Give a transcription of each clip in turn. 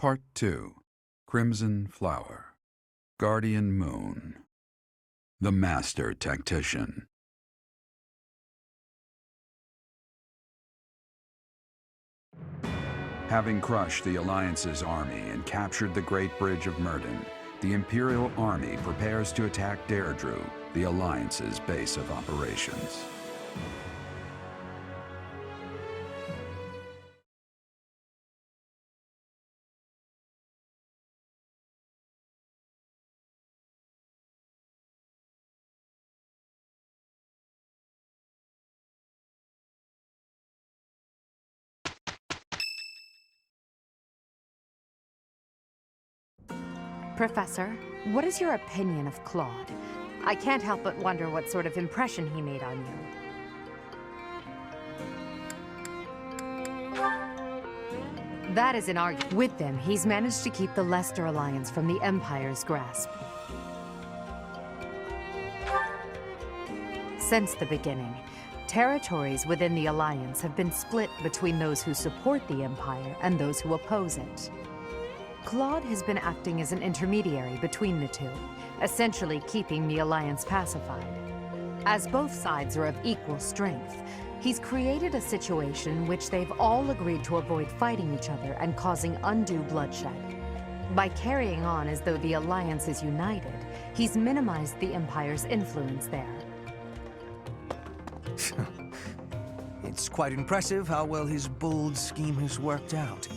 Part 2. Crimson Flower. Guardian Moon. The Master Tactician. Having crushed the Alliance's army and captured the Great Bridge of Myrden, the Imperial Army prepares to attack Derdriu, the Alliance's base of operations. Professor, what is your opinion of Claude? I can't help but wonder what sort of impression he made on you. That is an argument. With them, he's managed to keep the Leicester Alliance from the Empire's grasp. Since the beginning, territories within the Alliance have been split between those who support the Empire and those who oppose it. Claude has been acting as an intermediary between the two, essentially keeping the Alliance pacified. As both sides are of equal strength, he's created a situation in which they've all agreed to avoid fighting each other and causing undue bloodshed. By carrying on as though the Alliance is united, he's minimized the Empire's influence there. It's quite impressive how well his bold scheme has worked out.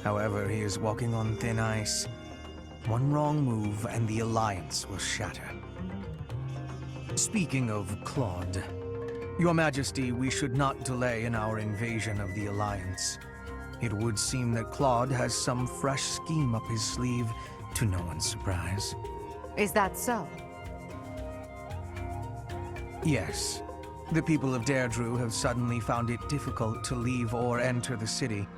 However, he is walking on thin ice. One wrong move and the Alliance will shatter. Speaking of Claude, Your Majesty, we should not delay in our invasion of the Alliance. It would seem that Claude has some fresh scheme up his sleeve, to no one's surprise. Is that so? Yes. The people of Derdriu have suddenly found it difficult to leave or enter the city.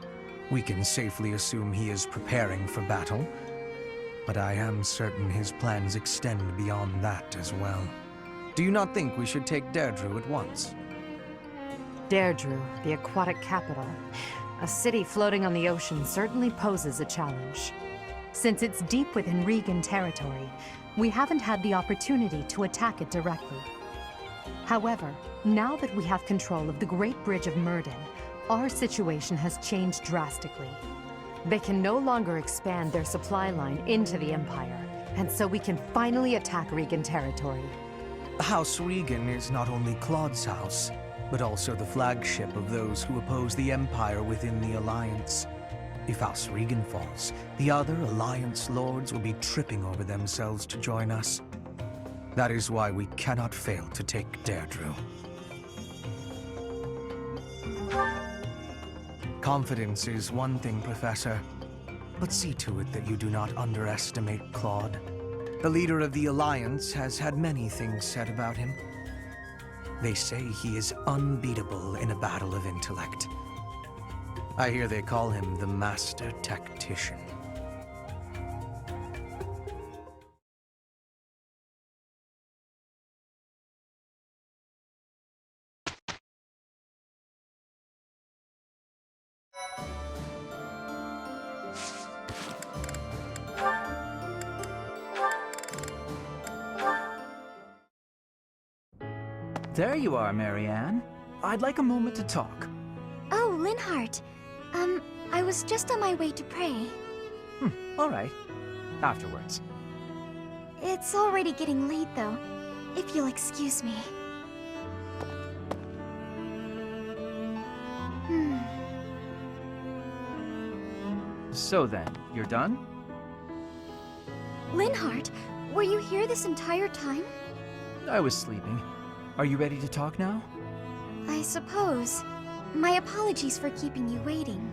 We can safely assume he is preparing for battle, but I am certain his plans extend beyond that as well. Do you not think we should take Derdriu at once? Derdriu, the aquatic capital. A city floating on the ocean certainly poses a challenge. Since it's deep within Regan territory, we haven't had the opportunity to attack it directly. However, now that we have control of the Great Bridge of Myrden, our situation has changed drastically. They can no longer expand their supply line into the Empire, and so we can finally attack Regan territory. House Regan is not only Claude's house, but also the flagship of those who oppose the Empire within the Alliance. If House Regan falls, the other Alliance lords will be tripping over themselves to join us. That is why we cannot fail to take Derdriu. Confidence is one thing, Professor, but see to it that you do not underestimate Claude. The leader of the Alliance has had many things said about him. They say he is unbeatable in a battle of intellect. I hear they call him the Master Tactician. There you are, Marianne. I'd like a moment to talk. Oh, Linhardt. I was just on my way to pray. All right. Afterwards. It's already getting late, though. If you'll excuse me. So then, you're done? Linhardt, were you here this entire time? I was sleeping. Are you ready to talk now? I suppose. My apologies for keeping you waiting.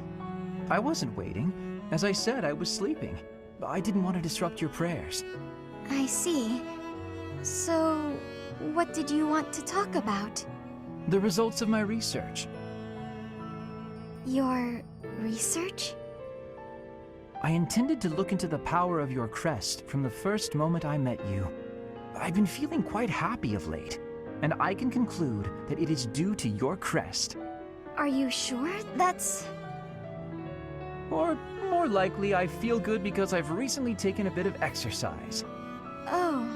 I wasn't waiting. As I said, I was sleeping. I didn't want to disrupt your prayers. I see. So, what did you want to talk about? The results of my research. Your research? I intended to look into the power of your crest from the first moment I met you. I've been feeling quite happy of late, and I can conclude that it is due to your crest. Are you sure that's... Or more more likely I feel good because I've recently taken a bit of exercise. Oh,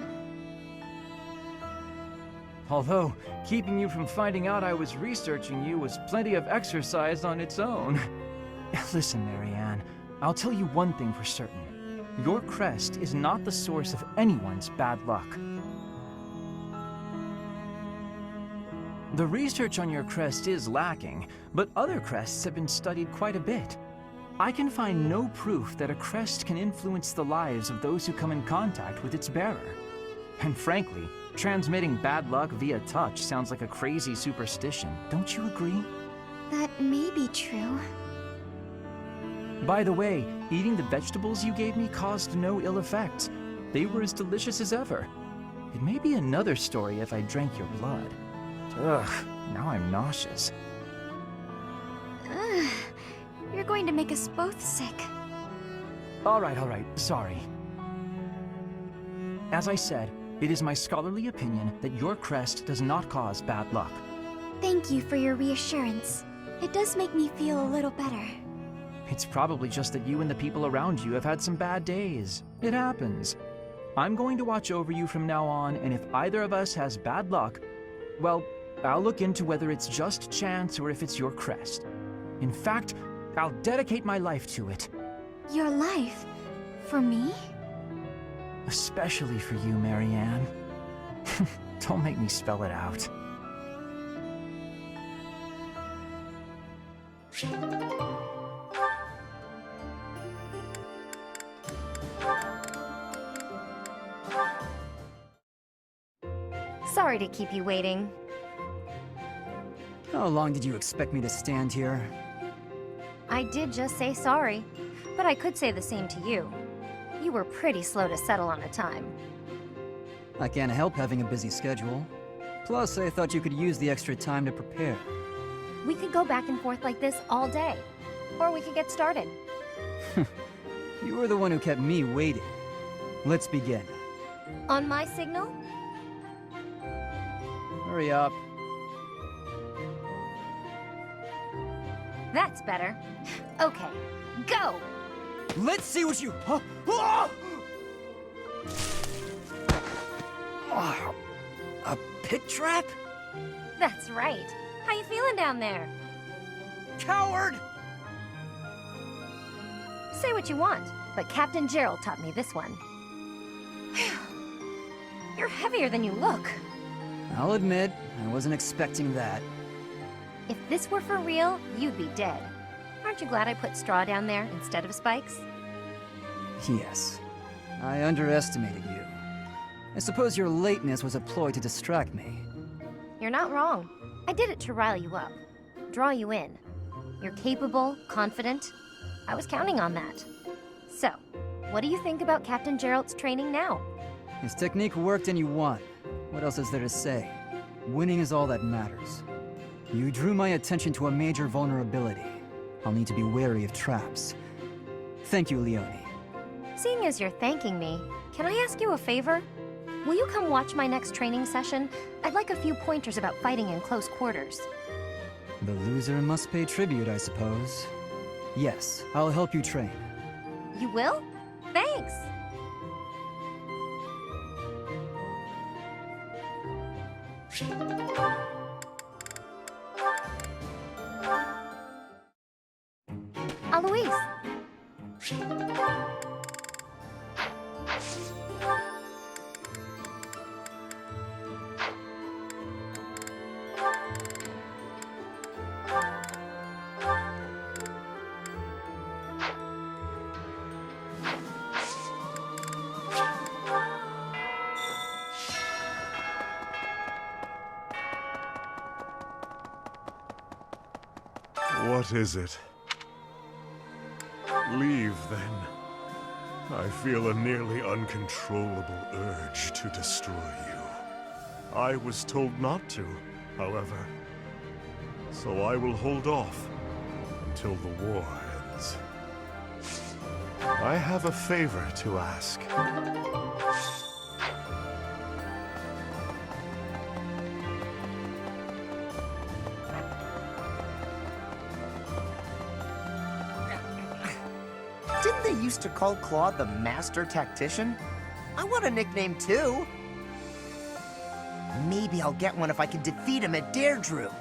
Although, keeping you from finding out I was researching you was plenty of exercise on its own. Listen, Marianne, I'll tell you one thing for certain. Your crest is not the source of anyone's bad luck. The research on your crest is lacking, but other crests have been studied quite a bit. I can find no proof that a crest can influence the lives of those who come in contact with its bearer. And frankly, transmitting bad luck via touch sounds like a crazy superstition, don't you agree? that may be true. By the way, eating the vegetables you gave me caused no ill effects. They were as delicious as ever. It may be another story if I drank your blood. Ugh, now I'm nauseous. Ugh, you're going to make us both sick. All right, sorry. As I said, it is my scholarly opinion that your crest does not cause bad luck. Thank you for your reassurance. It does make me feel a little better. It's probably just that you and the people around you have had some bad days. It happens. I'm going to watch over you from now on, and if either of us has bad luck, well, I'll look into whether it's just chance or if it's your crest. In fact, I'll dedicate my life to it. Your life? For me? Especially for you, Marianne. Don't make me spell it out. Sorry to keep you waiting. How long did you expect me to stand here? I did just say sorry, but I could say the same to you. You were pretty slow to settle on a time. I can't help having a busy schedule. Plus, I thought you could use the extra time to prepare. We could go back and forth like this all day. Or we could get started. You were the one who kept me waiting. Let's begin. On my signal? Hurry up. That's better. Okay, go! Let's see what you... Huh? Ah! Oh, a pit trap? That's right. How you feeling down there? Coward! Say what you want, but Captain Gerald taught me this one. You're heavier than you look. I'll admit, I wasn't expecting that. If this were for real, you'd be dead. Aren't you glad I put straw down there instead of spikes? Yes, I underestimated you. I suppose your lateness was a ploy to distract me. You're not wrong. I did it to rile you up, draw you in. You're capable, confident. I was counting on that. So, what do you think about Captain Gerald's training now? His technique worked and you won. What else is there to say? Winning is all that matters. You drew my attention to a major vulnerability. I'll need to be wary of traps. Thank you, Leone. Seeing as you're thanking me, can I ask you a favor? Will you come watch my next training session? I'd like a few pointers about fighting in close quarters. The loser must pay tribute, I suppose. Yes, I'll help you train. You will? Thanks! Alois! What is it? Leave, then. I feel a nearly uncontrollable urge to destroy you. I was told not to, however. So I will hold off until the war ends. I have a favor to ask. Didn't they used to call Claude the Master Tactician? I want a nickname too. Maybe I'll get one if I can defeat him at Derdriu.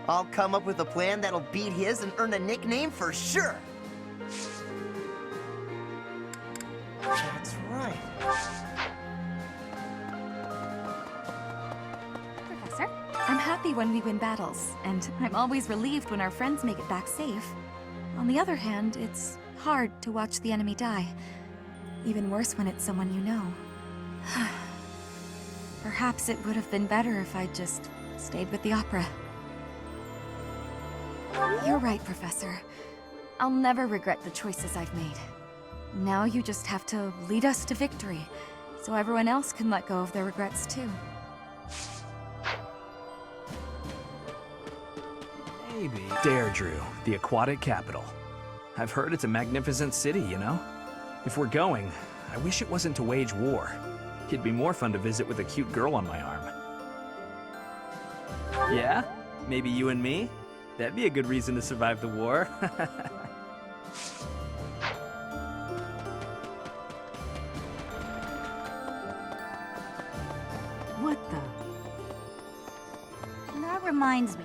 I'll come up with a plan that'll beat his and earn a nickname for sure. That's right. Professor, I'm happy when we win battles, and I'm always relieved when our friends make it back safe. On the other hand, it's hard to watch the enemy die. Even worse when it's someone you know. Perhaps it would have been better if I'd just stayed with the opera. You're right, Professor. I'll never regret the choices I've made. Now you just have to lead us to victory, so everyone else can let go of their regrets too. Maybe. Derdriu, the aquatic capital. I've heard it's a magnificent city, you know? If we're going, I wish it wasn't to wage war. It'd be more fun to visit with a cute girl on my arm. Yeah? Maybe you and me? That'd be a good reason to survive the war. What the? That reminds me.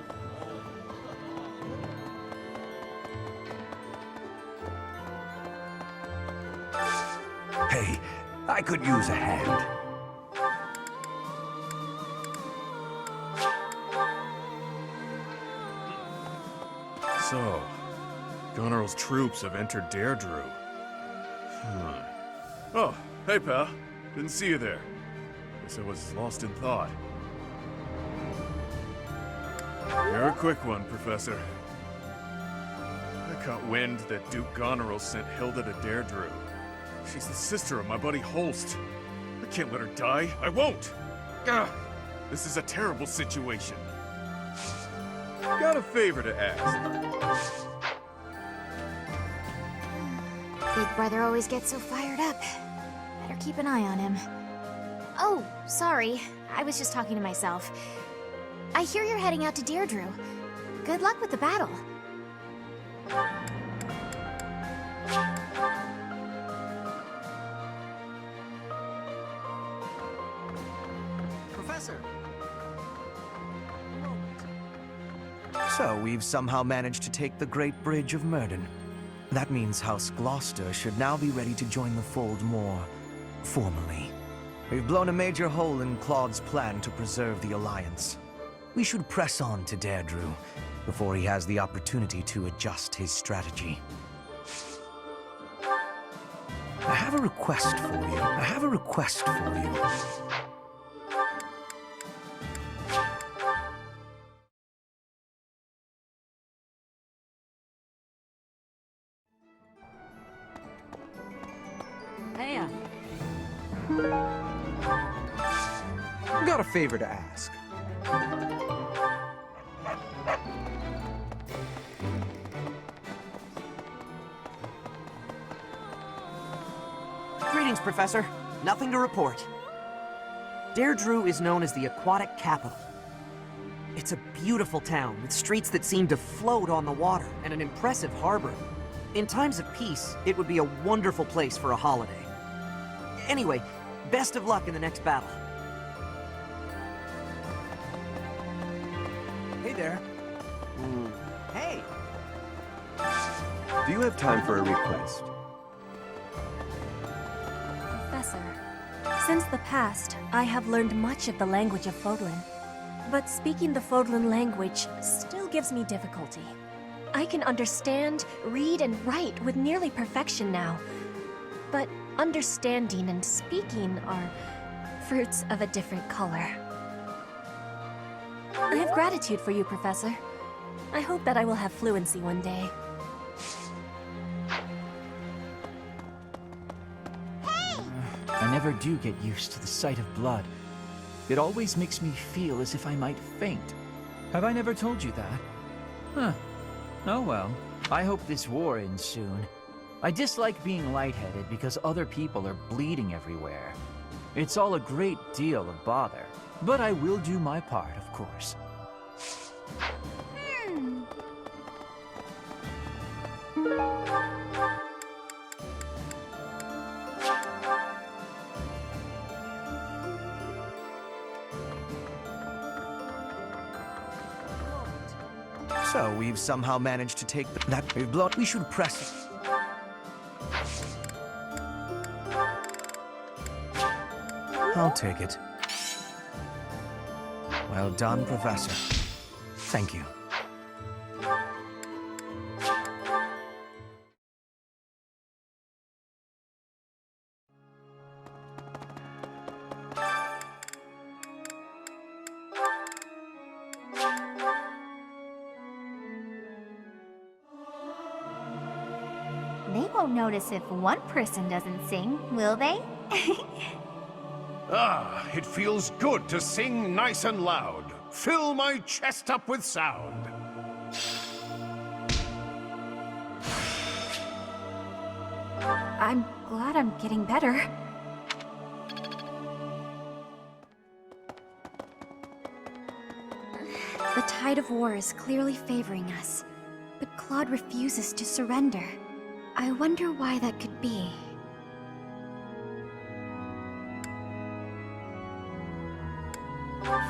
Hey, I could use a hand. So, Goneril's troops have entered Derdriu. Oh, hey pal. Didn't see you there. Guess I was lost in thought. You're a quick one, Professor. I caught wind that Duke Goneril sent Hilda to Derdriu. She's the sister of my buddy Holst. I can't let her die. I won't! Ugh. This is a terrible situation. Got a favor to ask. Big brother always gets so fired up. Better keep an eye on him. Oh, sorry. I was just talking to myself. I hear you're heading out to Derdriu. Good luck with the battle. Professor! So, we've somehow managed to take the Great Bridge of Myrden. That means House Gloucester should now be ready to join the fold more formally. We've blown a major hole in Claude's plan to preserve the Alliance. We should press on to Derdriu before he has the opportunity to adjust his strategy. I have a request for you. Hey, Got a favor to ask. Greetings, Professor. Nothing to report. Derdriu is known as the aquatic capital. It's a beautiful town with streets that seem to float on the water and an impressive harbor. In times of peace, it would be a wonderful place for a holiday. Anyway, best of luck in the next battle. Hey there. Hey! Do you have time for a request? Professor, since the past, I have learned much of the language of Fodlan. But speaking the Fodlan language still gives me difficulty. I can understand, read, and write with nearly perfection now. But understanding and speaking are fruits of a different color. I have gratitude for you, Professor. I hope that I will have fluency one day. I never do get used to the sight of blood. It always makes me feel as if I might faint. Have I never told you that? Huh. Oh well. I hope this war ends soon. I dislike being lightheaded because other people are bleeding everywhere. It's all a great deal of bother. But I will do my part, of course. So we've somehow managed to take that we've blown. We should press it. I'll take it. Well done, Professor. Thank you. They won't notice if one person doesn't sing, will they? Ah, it feels good to sing nice and loud. Fill my chest up with sound. I'm glad I'm getting better. The tide of war is clearly favoring us, but Claude refuses to surrender. I wonder why that could be.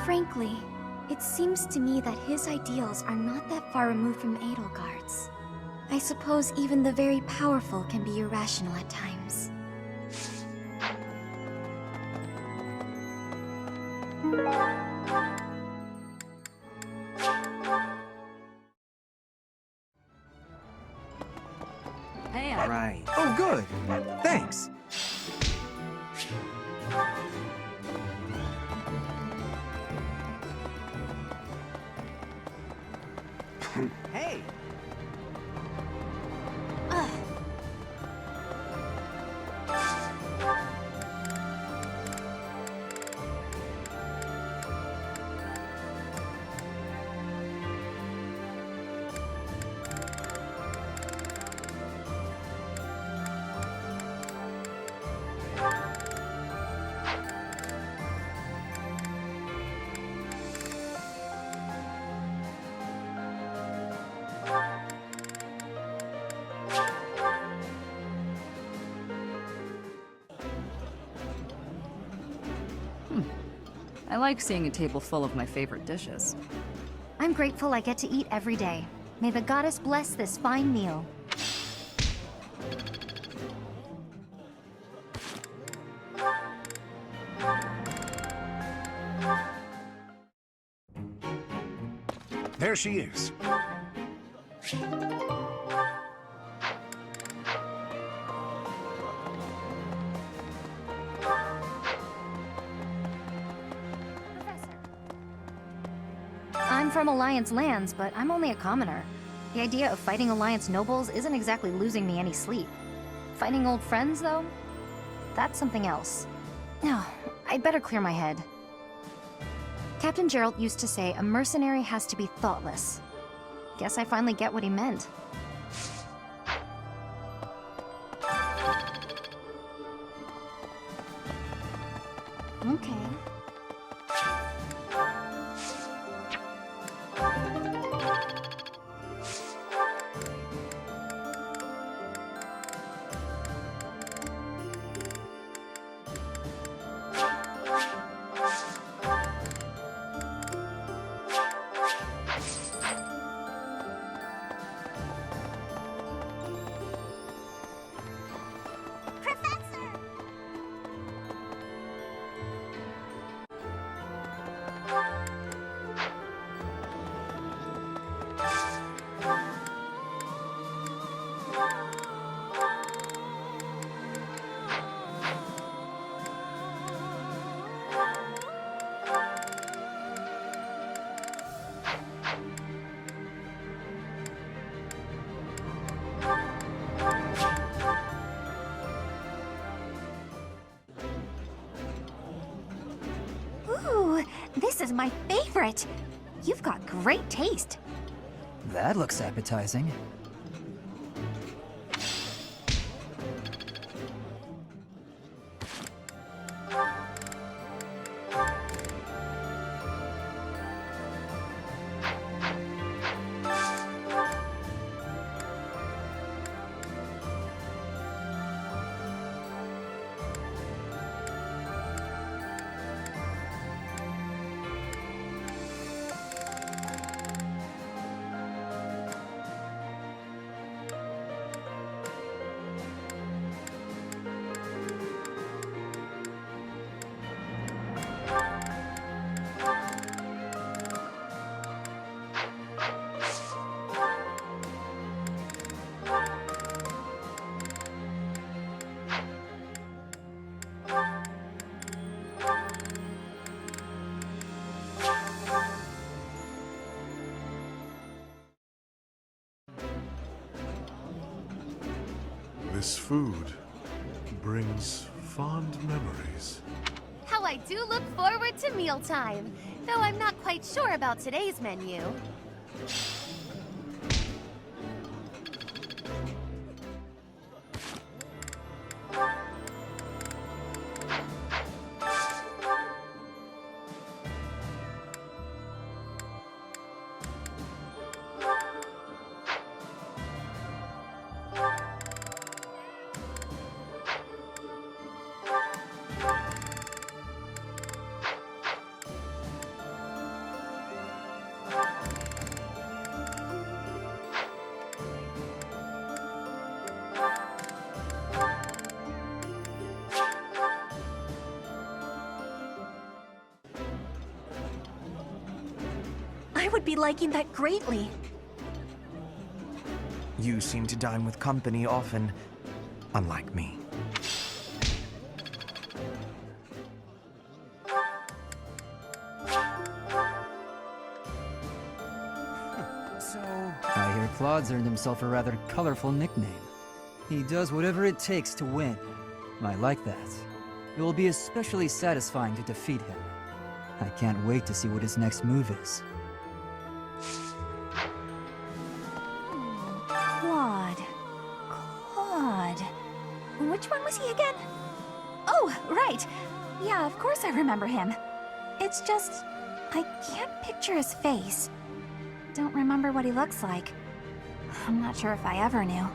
Frankly, it seems to me that his ideals are not that far removed from Edelgard's. I suppose even the very powerful can be irrational at times. Hey, Right. Oh, good. Thanks. Hey. I like seeing a table full of my favorite dishes. I'm grateful I get to eat every day. May the goddess bless this fine meal. There she is. I'm from Alliance lands, but I'm only a commoner. The idea of fighting Alliance nobles isn't exactly losing me any sleep. Fighting old friends, though? That's something else. No, I'd better clear my head. Captain Geralt used to say a mercenary has to be thoughtless. Guess I finally get what he meant. Okay. Ooh, this is my favorite. You've got great taste. That looks appetizing. This food brings fond memories. How I do look forward to mealtime, though I'm not quite sure about today's menu. I would be liking that greatly. You seem to dine with company often, unlike me. I hear Claude's earned himself a rather colorful nickname. He does whatever it takes to win. I like that. It will be especially satisfying to defeat him. I can't wait to see what his next move is. Claude. Which one was he again? Oh, right. Yeah, of course I remember him. It's just, I can't picture his face. Don't remember what he looks like. I'm not sure if I ever knew.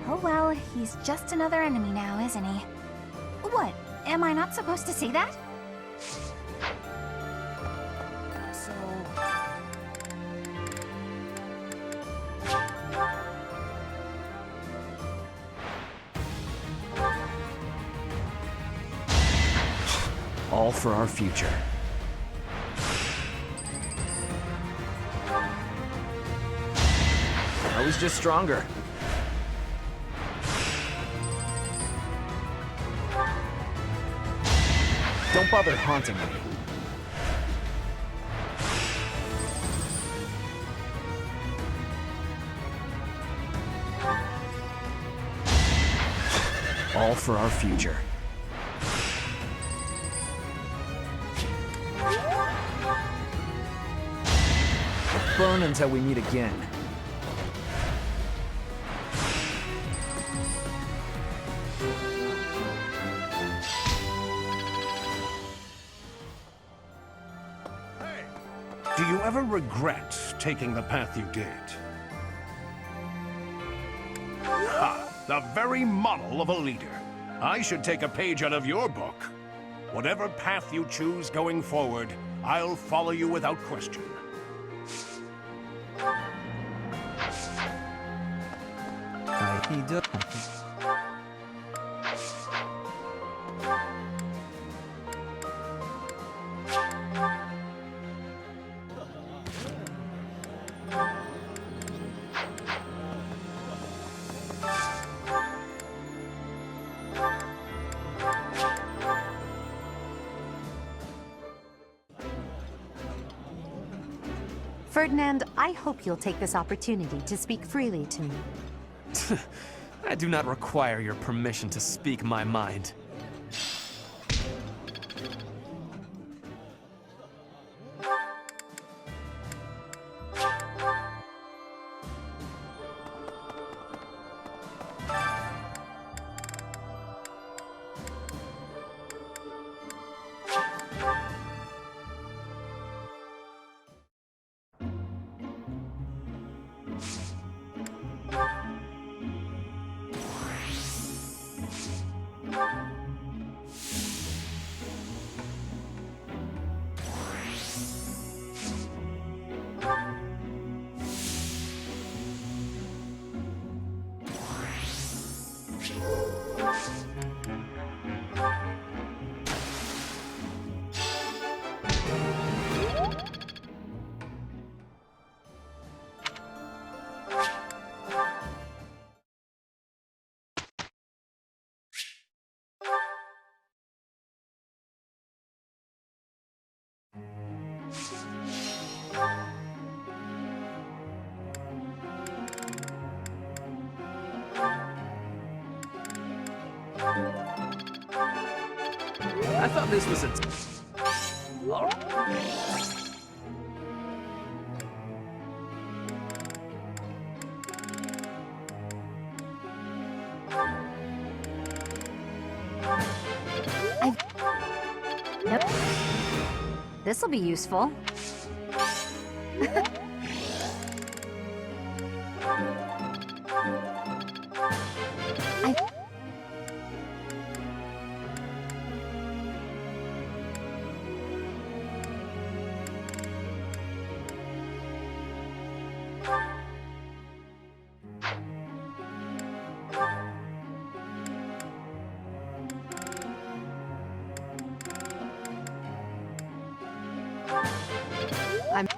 Oh well, he's just another enemy now, isn't he? What? Am I not supposed to say that? All for our future. I was just stronger. Don't bother haunting me. All for our future. Burn until we meet again. Do you ever regret taking the path you did? Ha! The very model of a leader. I should take a page out of your book. Whatever path you choose going forward, I'll follow you without question. He does. Ferdinand, I hope you'll take this opportunity to speak freely to me. I do not require your permission to speak my mind. Bye. I thought this was a... Nope. This'll be useful. I'm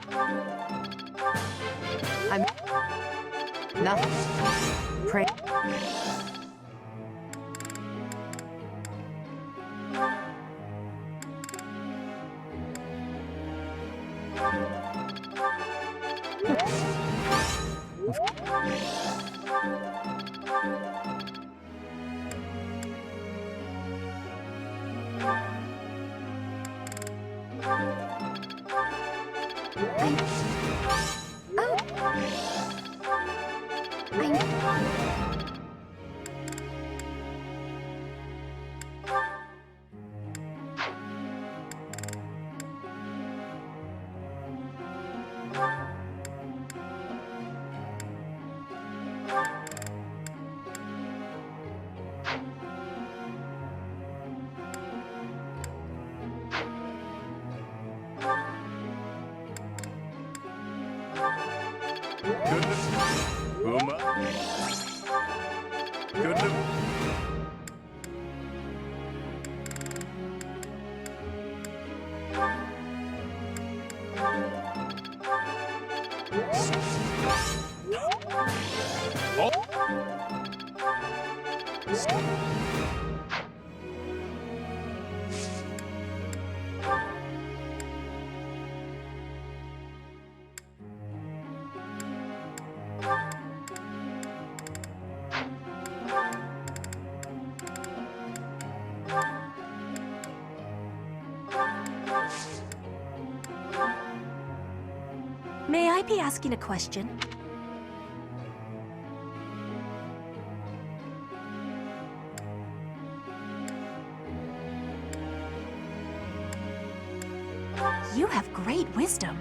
nothing. Pray. May I be asking a question? You have great wisdom.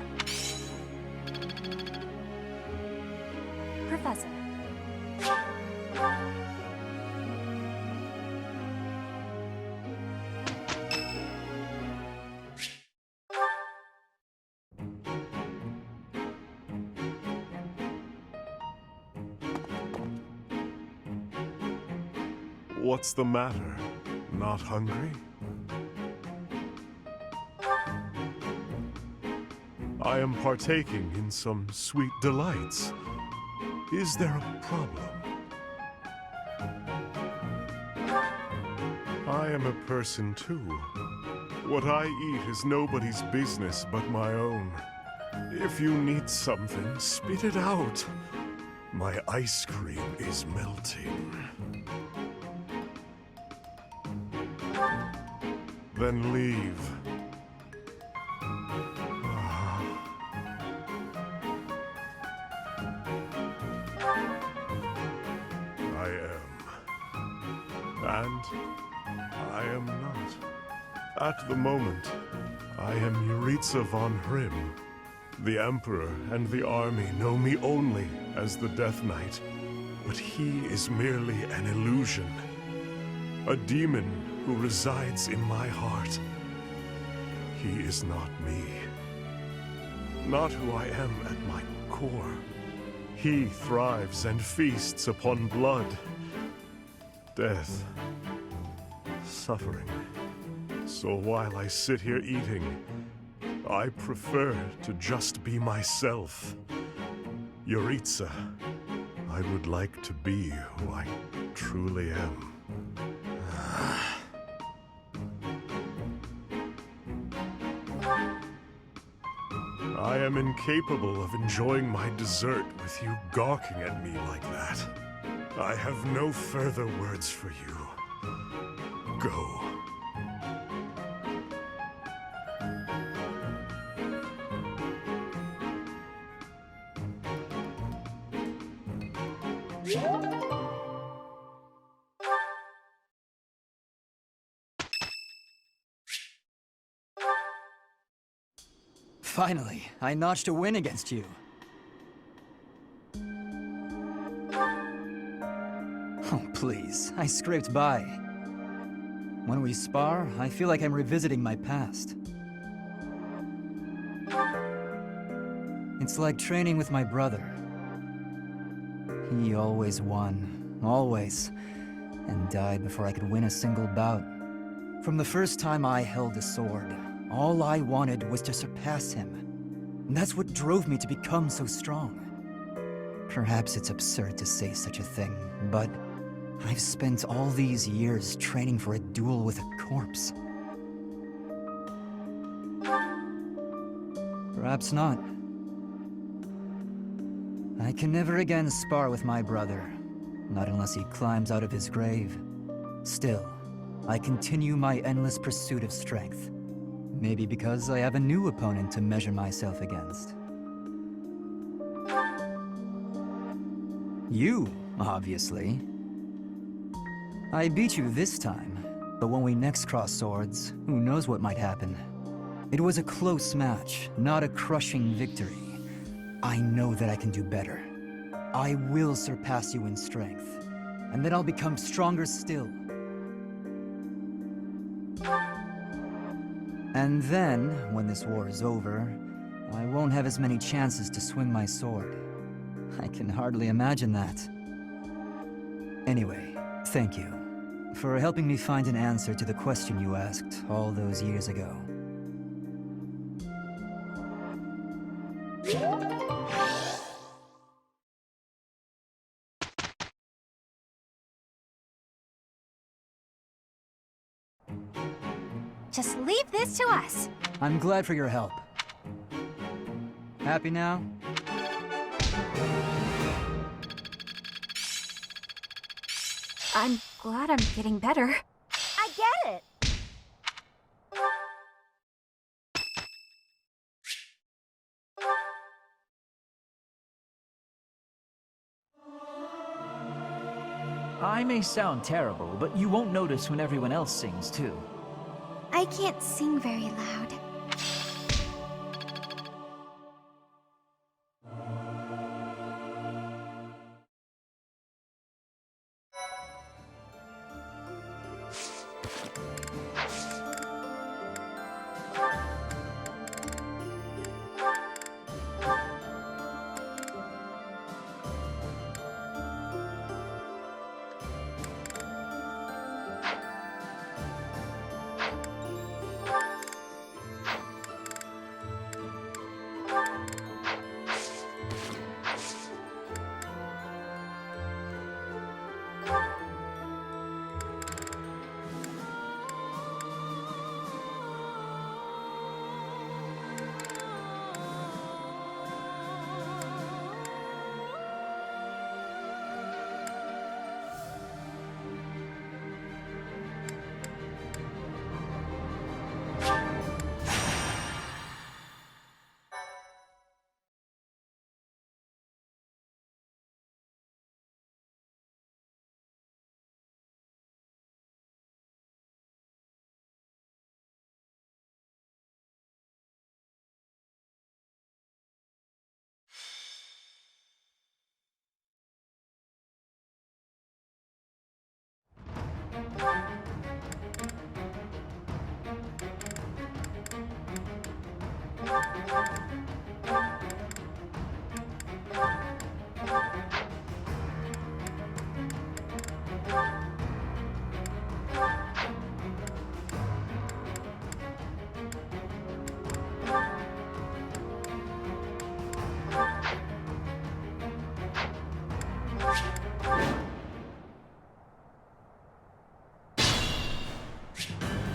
Professor. What's the matter? Not hungry? I am partaking in some sweet delights. Is there a problem? I am a person too. What I eat is nobody's business but my own. If you need something, spit it out. My ice cream is melting. Then leave. I am. And I am not. At the moment, I am Yuritsa von Hrim. The Emperor and the army know me only as the Death Knight, but he is merely an illusion. A demon who resides in my heart. He is not me. Not who I am at my core. He thrives and feasts upon blood, death, suffering. So while I sit here eating, I prefer to just be myself. Yuritsa, I would like to be who I truly am. I am incapable of enjoying my dessert with you gawking at me like that. I have no further words for you. Go. Finally, I notched a win against you. Oh, please. I scraped by. When we spar, I feel like I'm revisiting my past. It's like training with my brother. He always won. Always. And died before I could win a single bout. From the first time I held a sword, all I wanted was to surpass him. And that's what drove me to become so strong. Perhaps it's absurd to say such a thing, but I've spent all these years training for a duel with a corpse. Perhaps not. I can never again spar with my brother, not unless he climbs out of his grave. Still, I continue my endless pursuit of strength. Maybe because I have a new opponent to measure myself against. You, obviously. I beat you this time, but when we next cross swords, who knows what might happen. It was a close match, not a crushing victory. I know that I can do better. I will surpass you in strength, and then I'll become stronger still. And then, when this war is over, I won't have as many chances to swing my sword. I can hardly imagine that. Anyway, thank you for helping me find an answer to the question you asked all those years ago. Just leave this to us. I'm glad for your help. Happy now? I'm glad I'm getting better. I get it. I may sound terrible, but you won't notice when everyone else sings too. I can't sing very loud.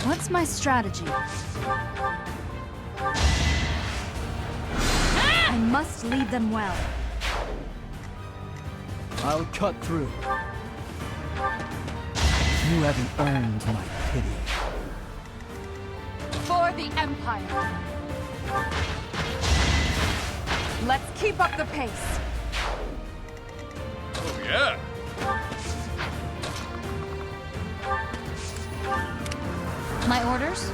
What's my strategy? I must lead them well. I'll cut through. You haven't earned my pity. For the Empire. Let's keep up the pace. Yeah. My orders?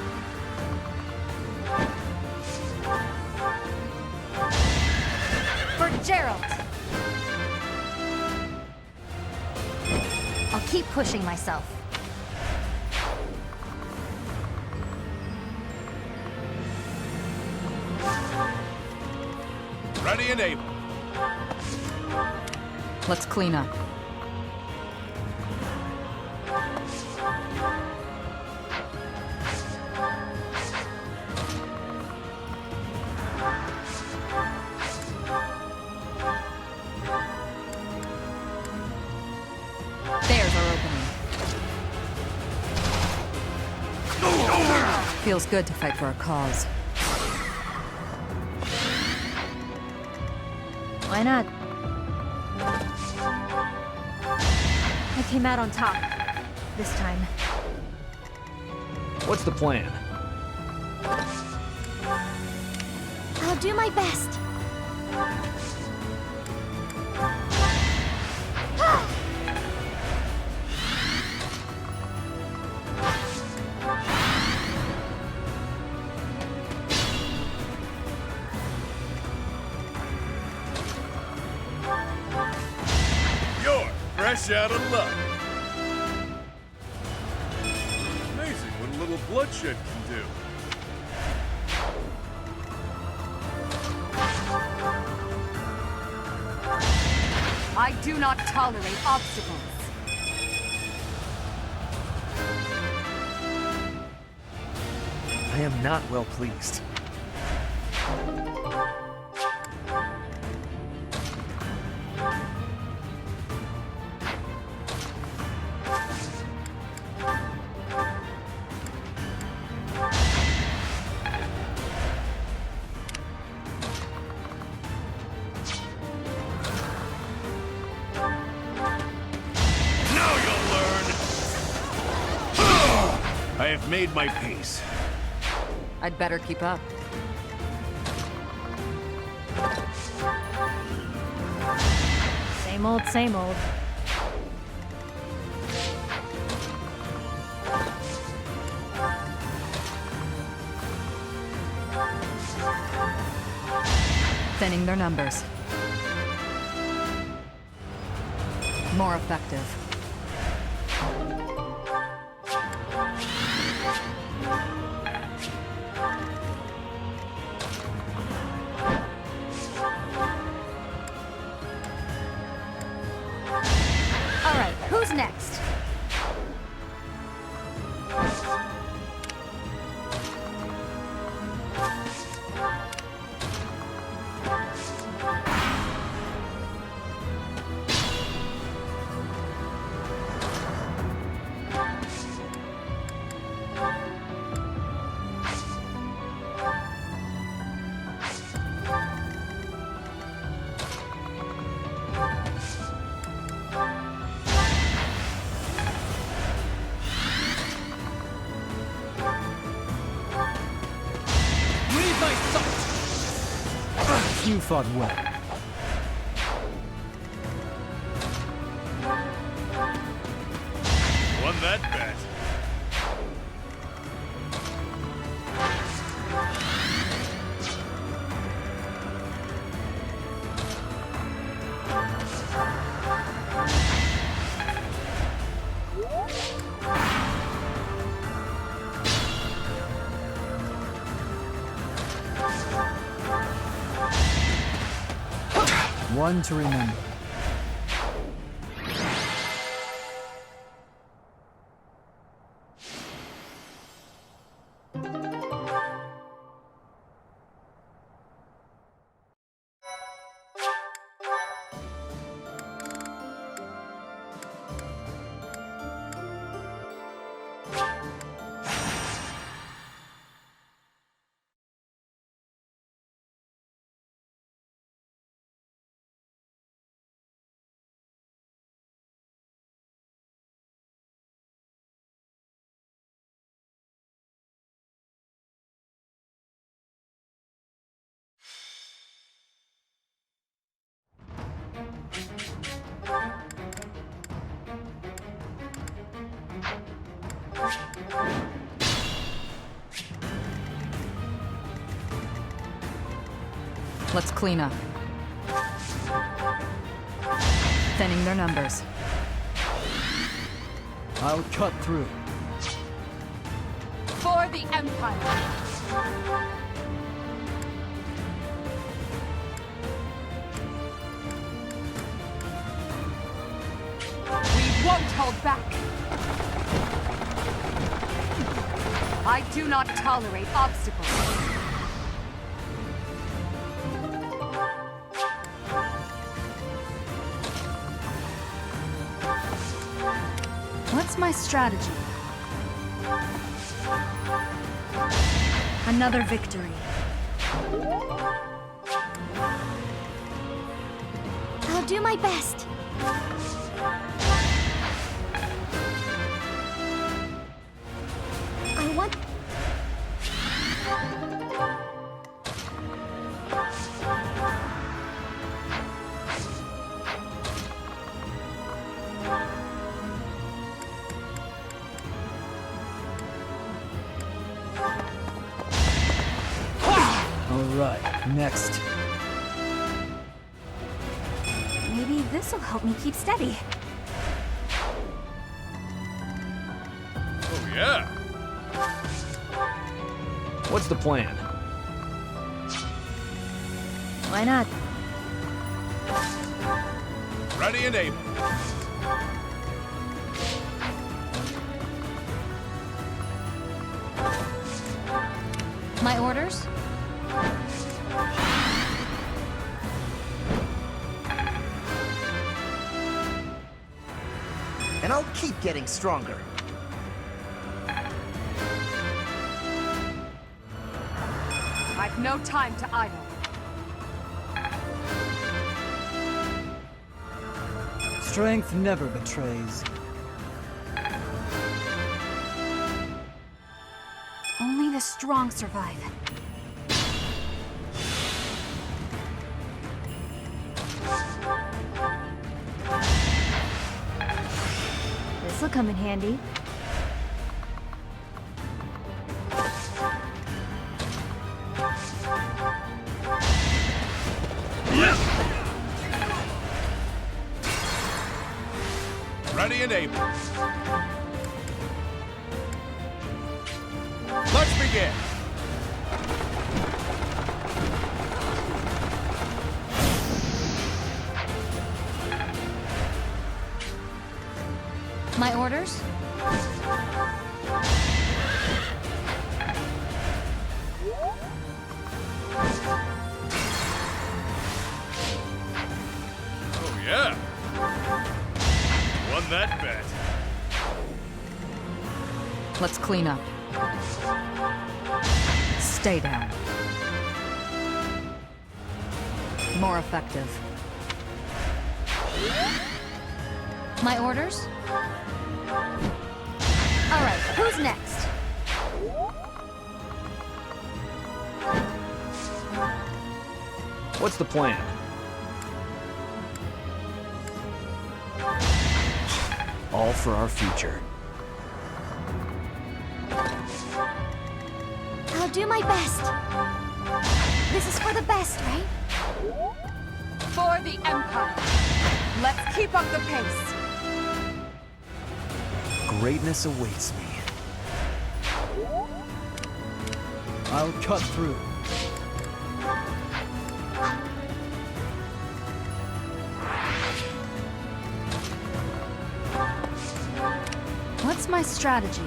For Gerald! I'll keep pushing myself. Ready and able. Let's clean up. There's our opening. Feels good to fight for a cause. Why not? I came out on top. This time. What's the plan? I'll do my best. You're fresh out of luck. Amazing what a little bloodshed can do. I do not tolerate obstacles. I am not well pleased. I have made my peace. I'd better keep up. Same old, same old. Thinning their numbers. More effective. All right, who's next? You fought well. Won that bet. One to remember. Let's clean up. Thinning their numbers. I'll cut through. For the Empire! We won't hold back! I do not tolerate obstacles. What's my strategy? Another victory. I'll do my best. I want... Alright, next. Maybe this'll help me keep steady. Oh, yeah. What's the plan? Why not? Ready and able. My orders? And I'll keep getting stronger. I've no time to idle. Strength never betrays. Only the strong survive. This'll come in handy. Ready and able. Let's begin. My orders? Oh, yeah. Won that bet. Let's clean up. Stay down. More effective. My orders? Alright, who's next? What's the plan? All for our future. I'll do my best. This is for the best, right? For the Empire! Let's keep up the pace! Greatness awaits me. I'll cut through. What's my strategy?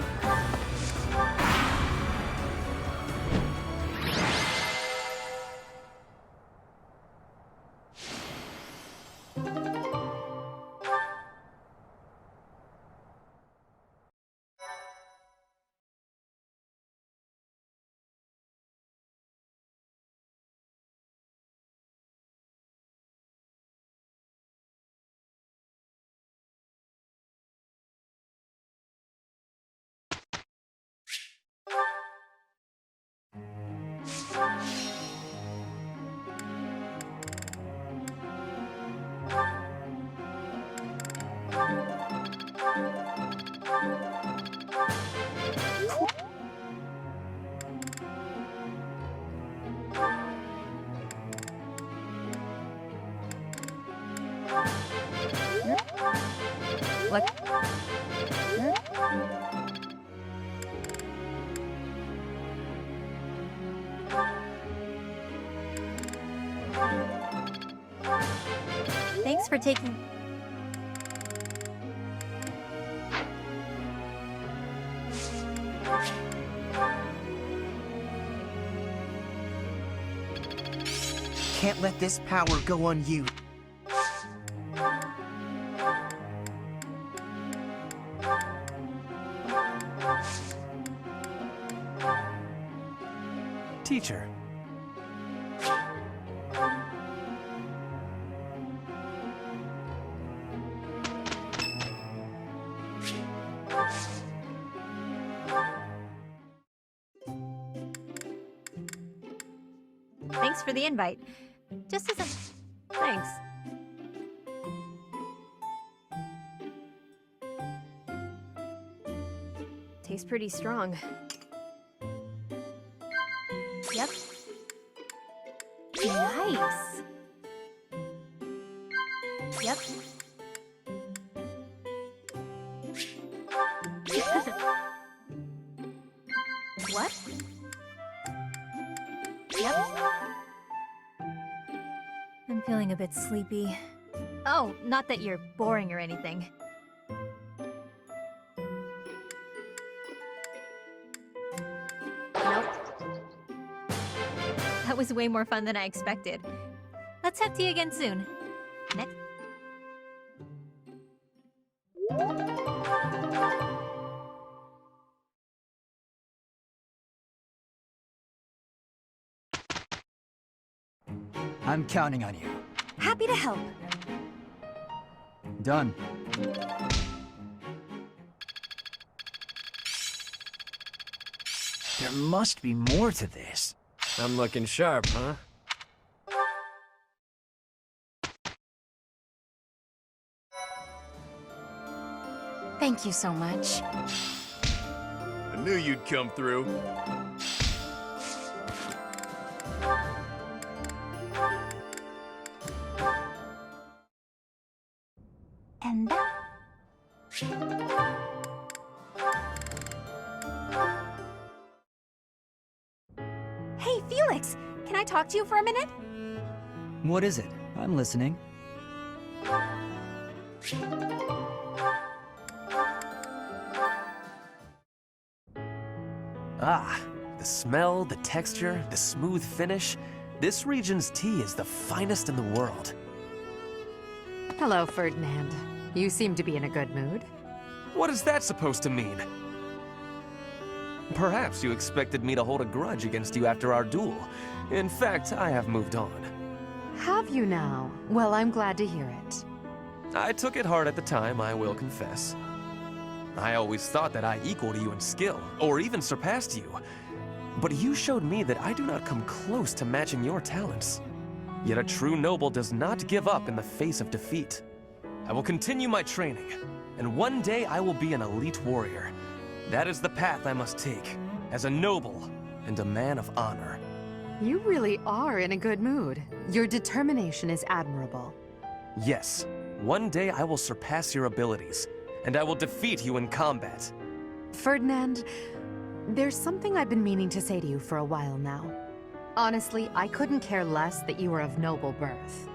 What? Thanks for taking... Can't let this power go unused. Teacher. Thanks for the invite. Just as a... Thanks. Tastes pretty strong. Yep. Nice. Yep. What? Yep. I'm feeling a bit sleepy. Oh, not that you're boring or anything. Nope. That was way more fun than I expected. Let's have tea again soon. Next. I'm counting on you. Happy to help. Done. There must be more to this. I'm looking sharp, huh? Thank you so much. I knew you'd come through. And that... Hey, Felix! Can I talk to you for a minute? What is it? I'm listening. Ah, the smell, the texture, the smooth finish. This region's tea is the finest in the world. Hello, Ferdinand. You seem to be in a good mood. What is that supposed to mean? Perhaps you expected me to hold a grudge against you after our duel. In fact, I have moved on. Have you now? Well, I'm glad to hear it. I took it hard at the time, I will confess. I always thought that I equaled you in skill, or even surpassed you. But you showed me that I do not come close to matching your talents. Yet a true noble does not give up in the face of defeat. I will continue my training, and one day I will be an elite warrior. That is the path I must take, as a noble and a man of honor. You really are in a good mood. Your determination is admirable. Yes, one day I will surpass your abilities, and I will defeat you in combat. Ferdinand, there's something I've been meaning to say to you for a while now. Honestly, I couldn't care less that you are of noble birth.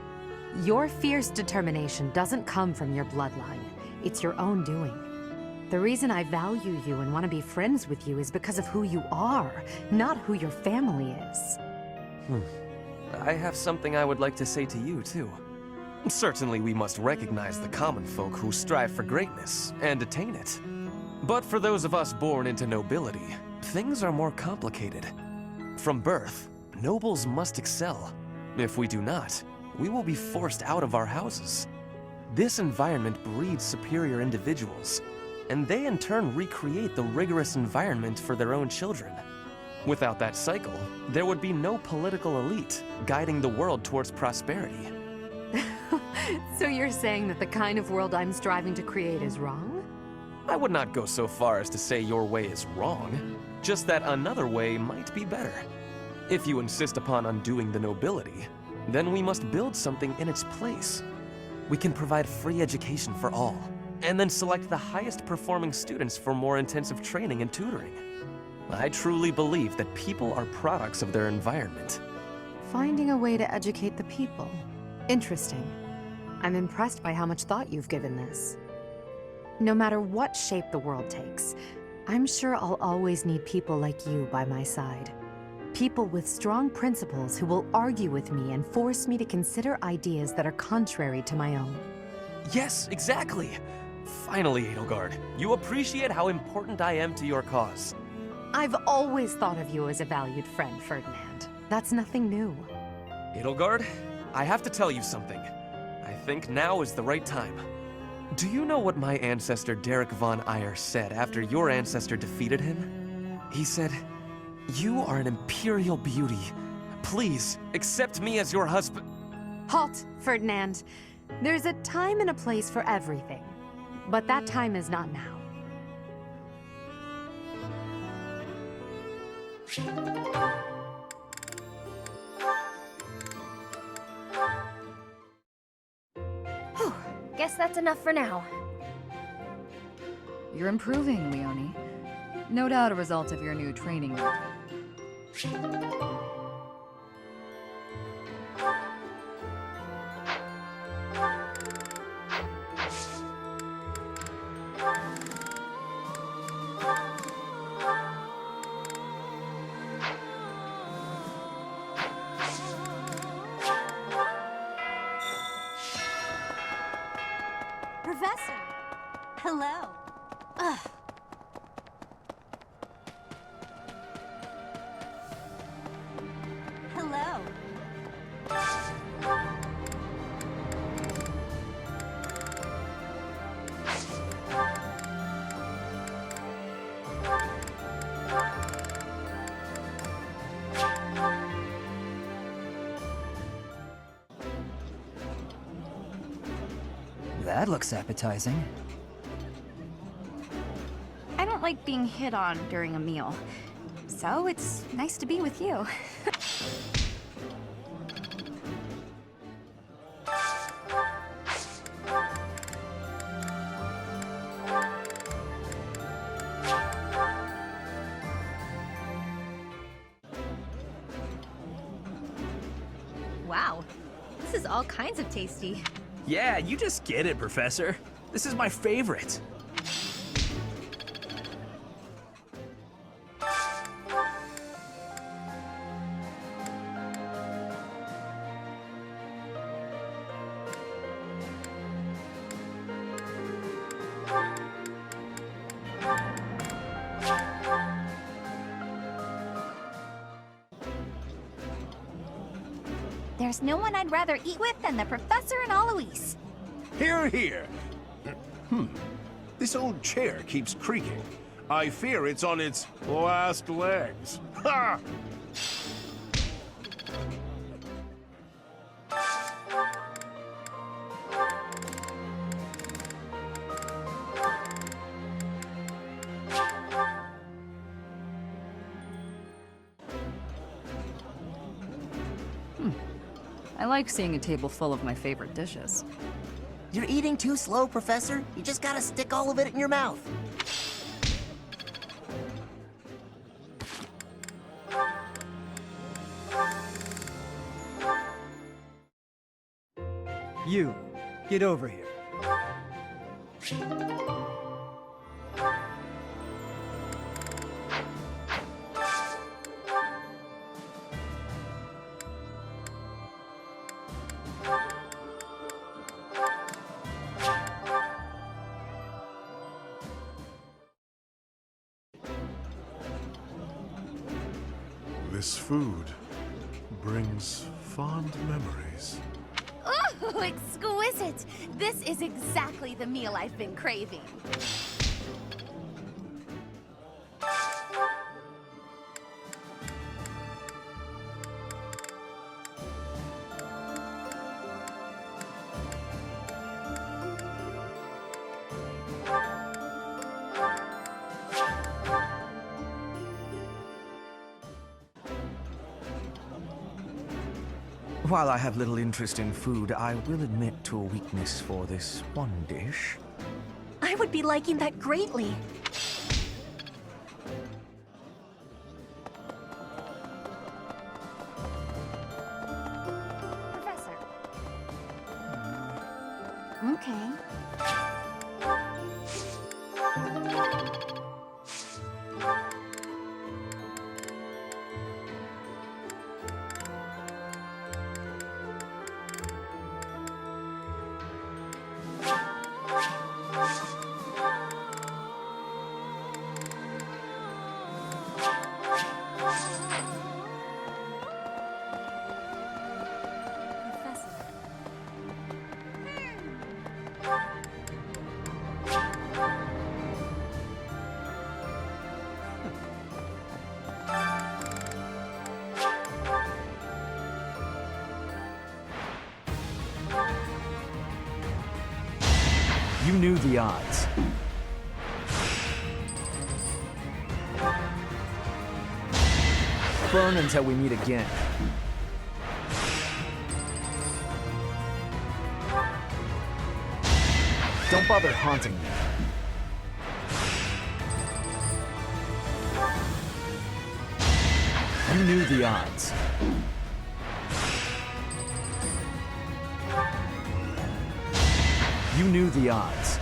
Your fierce determination doesn't come from your bloodline. It's your own doing. The reason I value you and want to be friends with you is because of who you are, not who your family is. I have something I would like to say to you, too. Certainly we must recognize the common folk who strive for greatness and attain it. But for those of us born into nobility, things are more complicated. From birth, nobles must excel. If we do not, we will be forced out of our houses. This environment breeds superior individuals, and they in turn recreate the rigorous environment for their own children. Without that cycle, there would be no political elite guiding the world towards prosperity. So you're saying that the kind of world I'm striving to create is wrong? I would not go so far as to say your way is wrong, just that another way might be better. If you insist upon undoing the nobility, then we must build something in its place. We can provide free education for all, and then select the highest performing students for more intensive training and tutoring. I truly believe that people are products of their environment. Finding a way to educate the people. Interesting. I'm impressed by how much thought you've given this. No matter what shape the world takes, I'm sure I'll always need people like you by my side. People with strong principles who will argue with me and force me to consider ideas that are contrary to my own. Yes, exactly! Finally, Edelgard, you appreciate how important I am to your cause. I've always thought of you as a valued friend, Ferdinand. That's nothing new. Edelgard, I have to tell you something. I think now is the right time. Do you know what my ancestor Derek von Eyre said after your ancestor defeated him? He said, "You are an imperial beauty. Please, accept me as your husband." Halt, Ferdinand. There's a time and a place for everything. But that time is not now. Whew. Guess that's enough for now. You're improving, Leonie. No doubt a result of your new training. Professor! Hello. Ugh. Hello. That looks appetizing. I don't like being hit on during a meal, so it's nice to be with you. Wow, this is all kinds of tasty. Yeah, you just get it, Professor. This is my favorite. There's no one I'd rather eat with than the Professor and Alois. Hear, hear. This old chair keeps creaking. I fear it's on its last legs. Ha! I like seeing a table full of my favorite dishes. You're eating too slow, Professor. You just gotta stick all of it in your mouth. You, get over here. This food brings fond memories. Ooh, exquisite! This is exactly the meal I've been craving. While I have little interest in food, I will admit to a weakness for this one dish. I would be liking that greatly. Professor. Okay. You knew the odds. Burn until we meet again. Don't bother haunting me. You knew the odds. You knew the odds.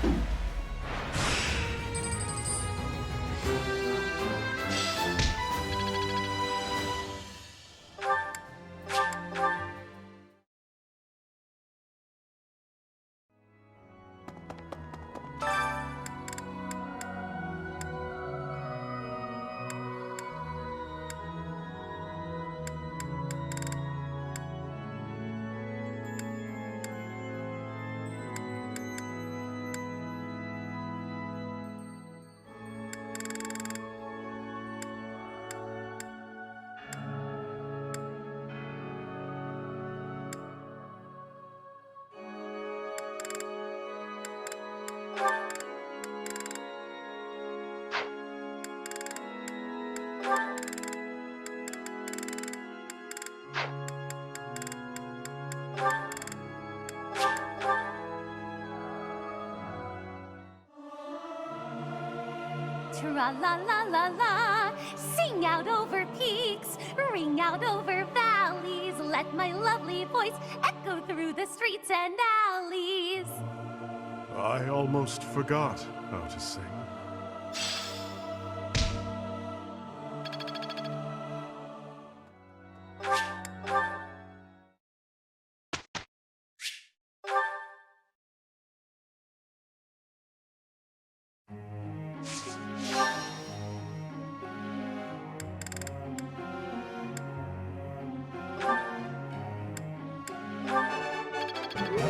Tra-la-la-la-la, sing out over peaks, ring out over valleys, let my lovely voice echo through the streets and alleys. I almost forgot how to sing.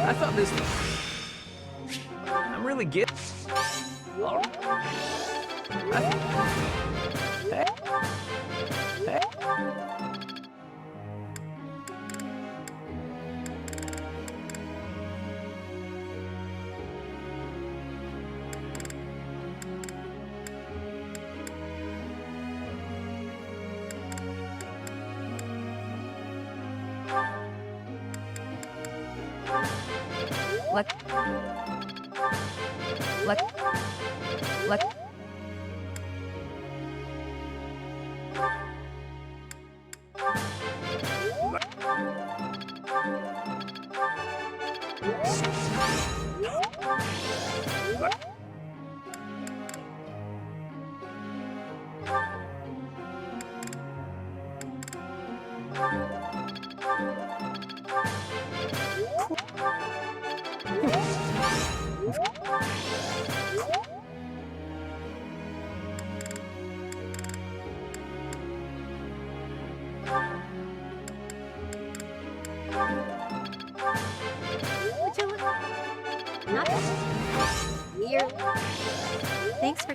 I thought this was... I'm really getting... Let... Would you look? Not here. Thanks for.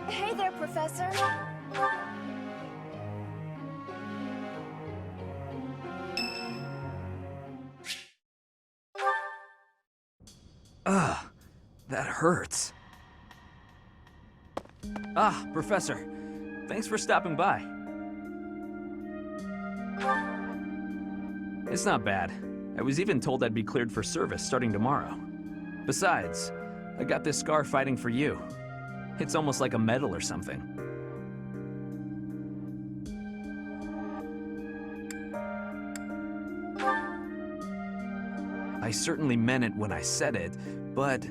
Hey there, Professor. Ugh, that hurts. Ah, Professor. Thanks for stopping by. It's not bad. I was even told I'd be cleared for service starting tomorrow. Besides, I got this scar fighting for you. It's almost like a medal or something. I certainly meant it when I said it, but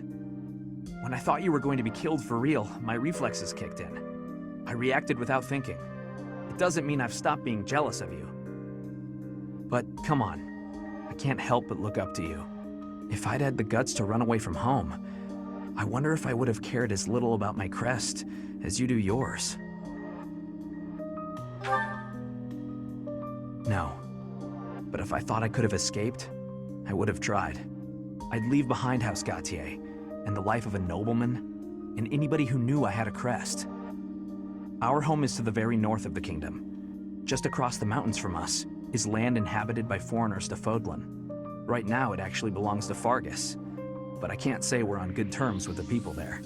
when I thought you were going to be killed for real, my reflexes kicked in. I reacted without thinking. It doesn't mean I've stopped being jealous of you. But come on, I can't help but look up to you. If I'd had the guts to run away from home, I wonder if I would have cared as little about my crest as you do yours. No, but if I thought I could have escaped, I would have tried. I'd leave behind House Gautier and the life of a nobleman and anybody who knew I had a crest. Our home is to the very north of the kingdom. Just across the mountains from us is land inhabited by foreigners to Fodlan. Right now it actually belongs to Fargus, but I can't say we're on good terms with the people there.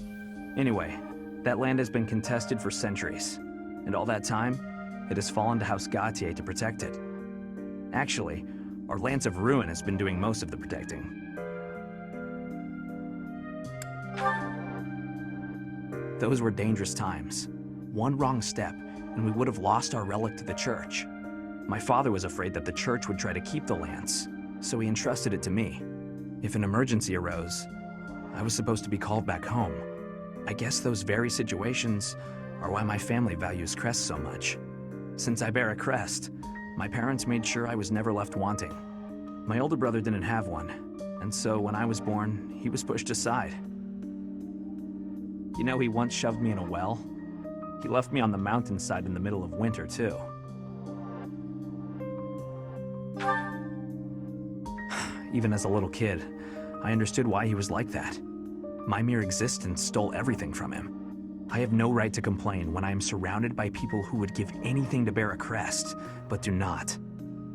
Anyway, that land has been contested for centuries, and all that time, it has fallen to House Gautier to protect it. Actually, our Lance of Ruin has been doing most of the protecting. Those were dangerous times. One wrong step, and we would have lost our relic to the church. My father was afraid that the church would try to keep the lance, so he entrusted it to me. If an emergency arose, I was supposed to be called back home. I guess those very situations are why my family values crests so much. Since I bear a crest, my parents made sure I was never left wanting. My older brother didn't have one, and so when I was born, he was pushed aside. You know, he once shoved me in a well. He left me on the mountainside in the middle of winter, too. Even as a little kid, I understood why he was like that. My mere existence stole everything from him. I have no right to complain when I am surrounded by people who would give anything to bear a crest, but do not.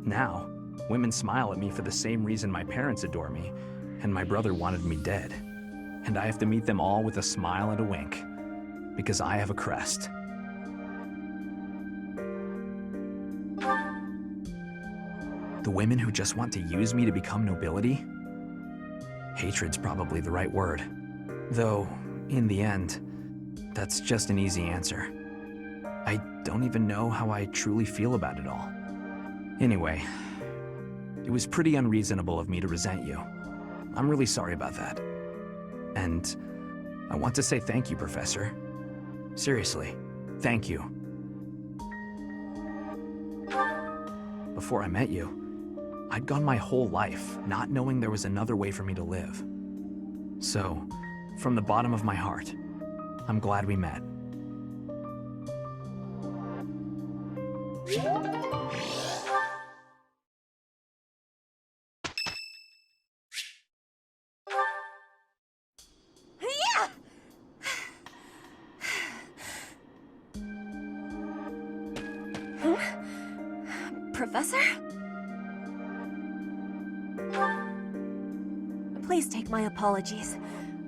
Now, women smile at me for the same reason my parents adore me, and my brother wanted me dead. And I have to meet them all with a smile and a wink, because I have a crest. The women who just want to use me to become nobility? Hatred's probably the right word. Though, in the end, that's just an easy answer. I don't even know how I truly feel about it all. Anyway, it was pretty unreasonable of me to resent you. I'm really sorry about that. And I want to say thank you, Professor. Seriously, thank you. Before I met you, I'd gone my whole life not knowing there was another way for me to live. So, from the bottom of my heart, I'm glad we met. Professor? Please take my apologies.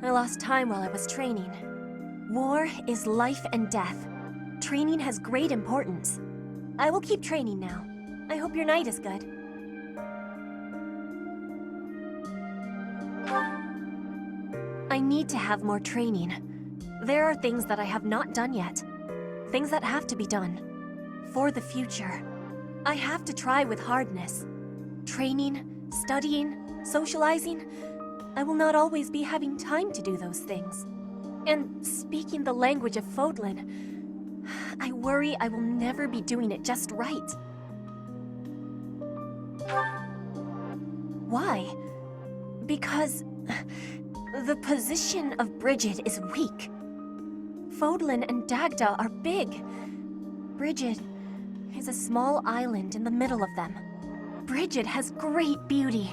I lost time while I was training. War is life and death. Training has great importance. I will keep training now. I hope your night is good. I need to have more training. There are things that I have not done yet. Things that have to be done. For the future. I have to try with hardness. Training, studying, socializing. I will not always be having time to do those things. And speaking the language of Fodlan, I worry I will never be doing it just right. Why? Because the position of Brigid is weak. Fodlan and Dagda are big. Brigid is a small island in the middle of them. Brigid has great beauty,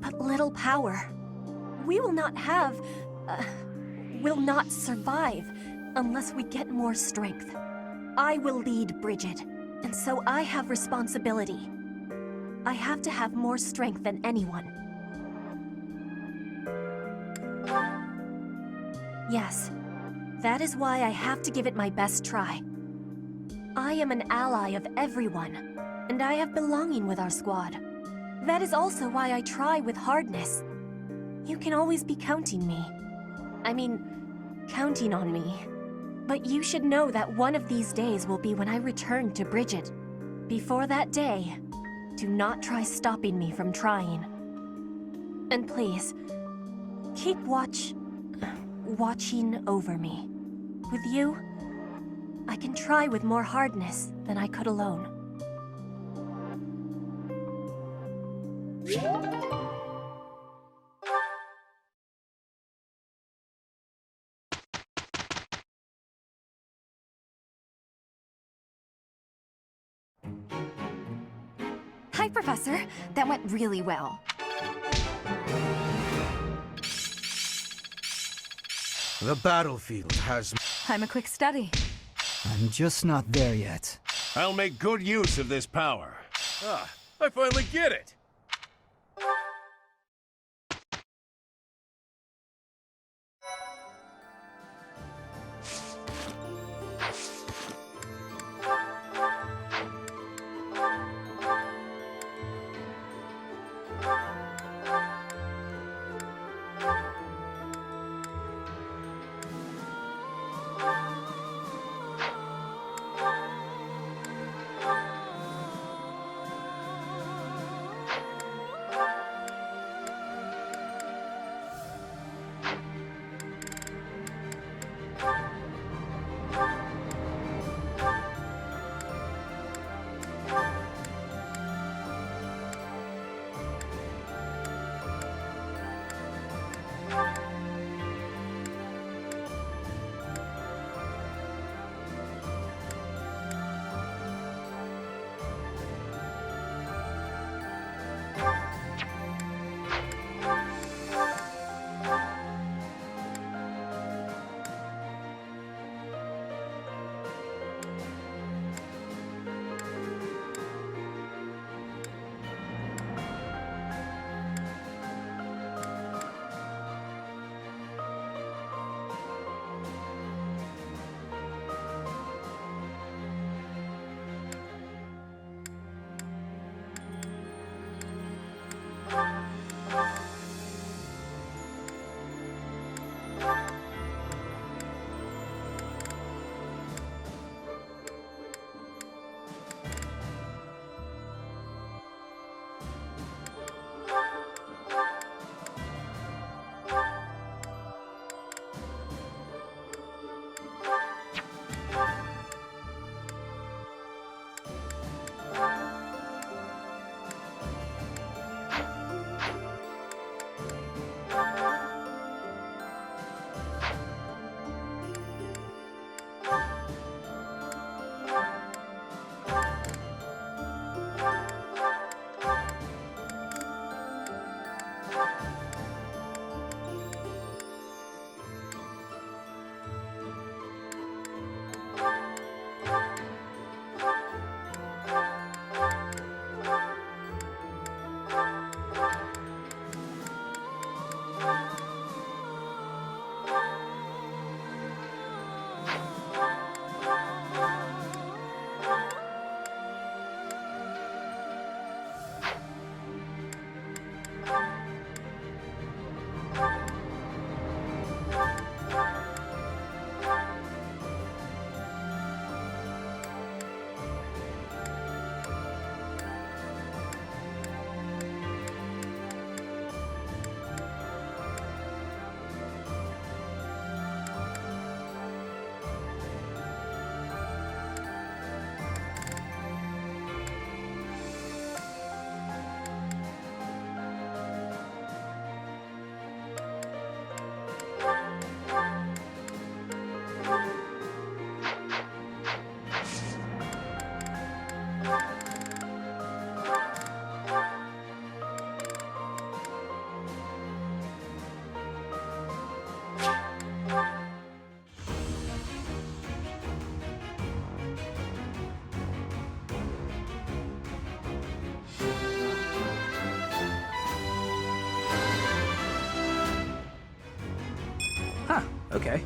but little power. We will not survive unless we get more strength. I will lead Brigid, and so I have responsibility. I have to have more strength than anyone. Yes. That is why I have to give it my best try. I am an ally of everyone, and I have belonging with our squad. That is also why I try with hardness. You can always be counting me. I mean, counting on me. But you should know that one of these days will be when I return to Bridget. Before that day, do not try stopping me from trying. And please, keep watching over me. With you, I can try with more hardness than I could alone. Hi, Professor. That went really well. The battlefield has... I'm a quick study. I'm just not there yet. I'll make good use of this power. Ah, I finally get it! Okay.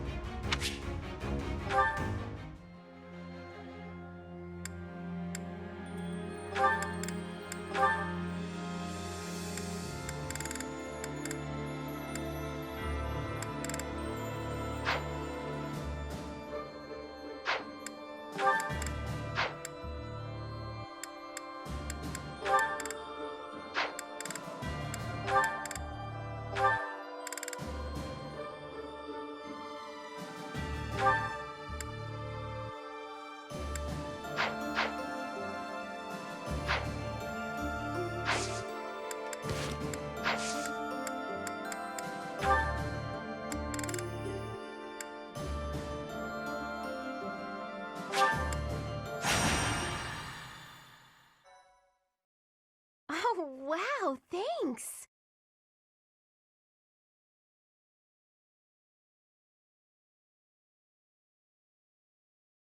Oh, wow, thanks.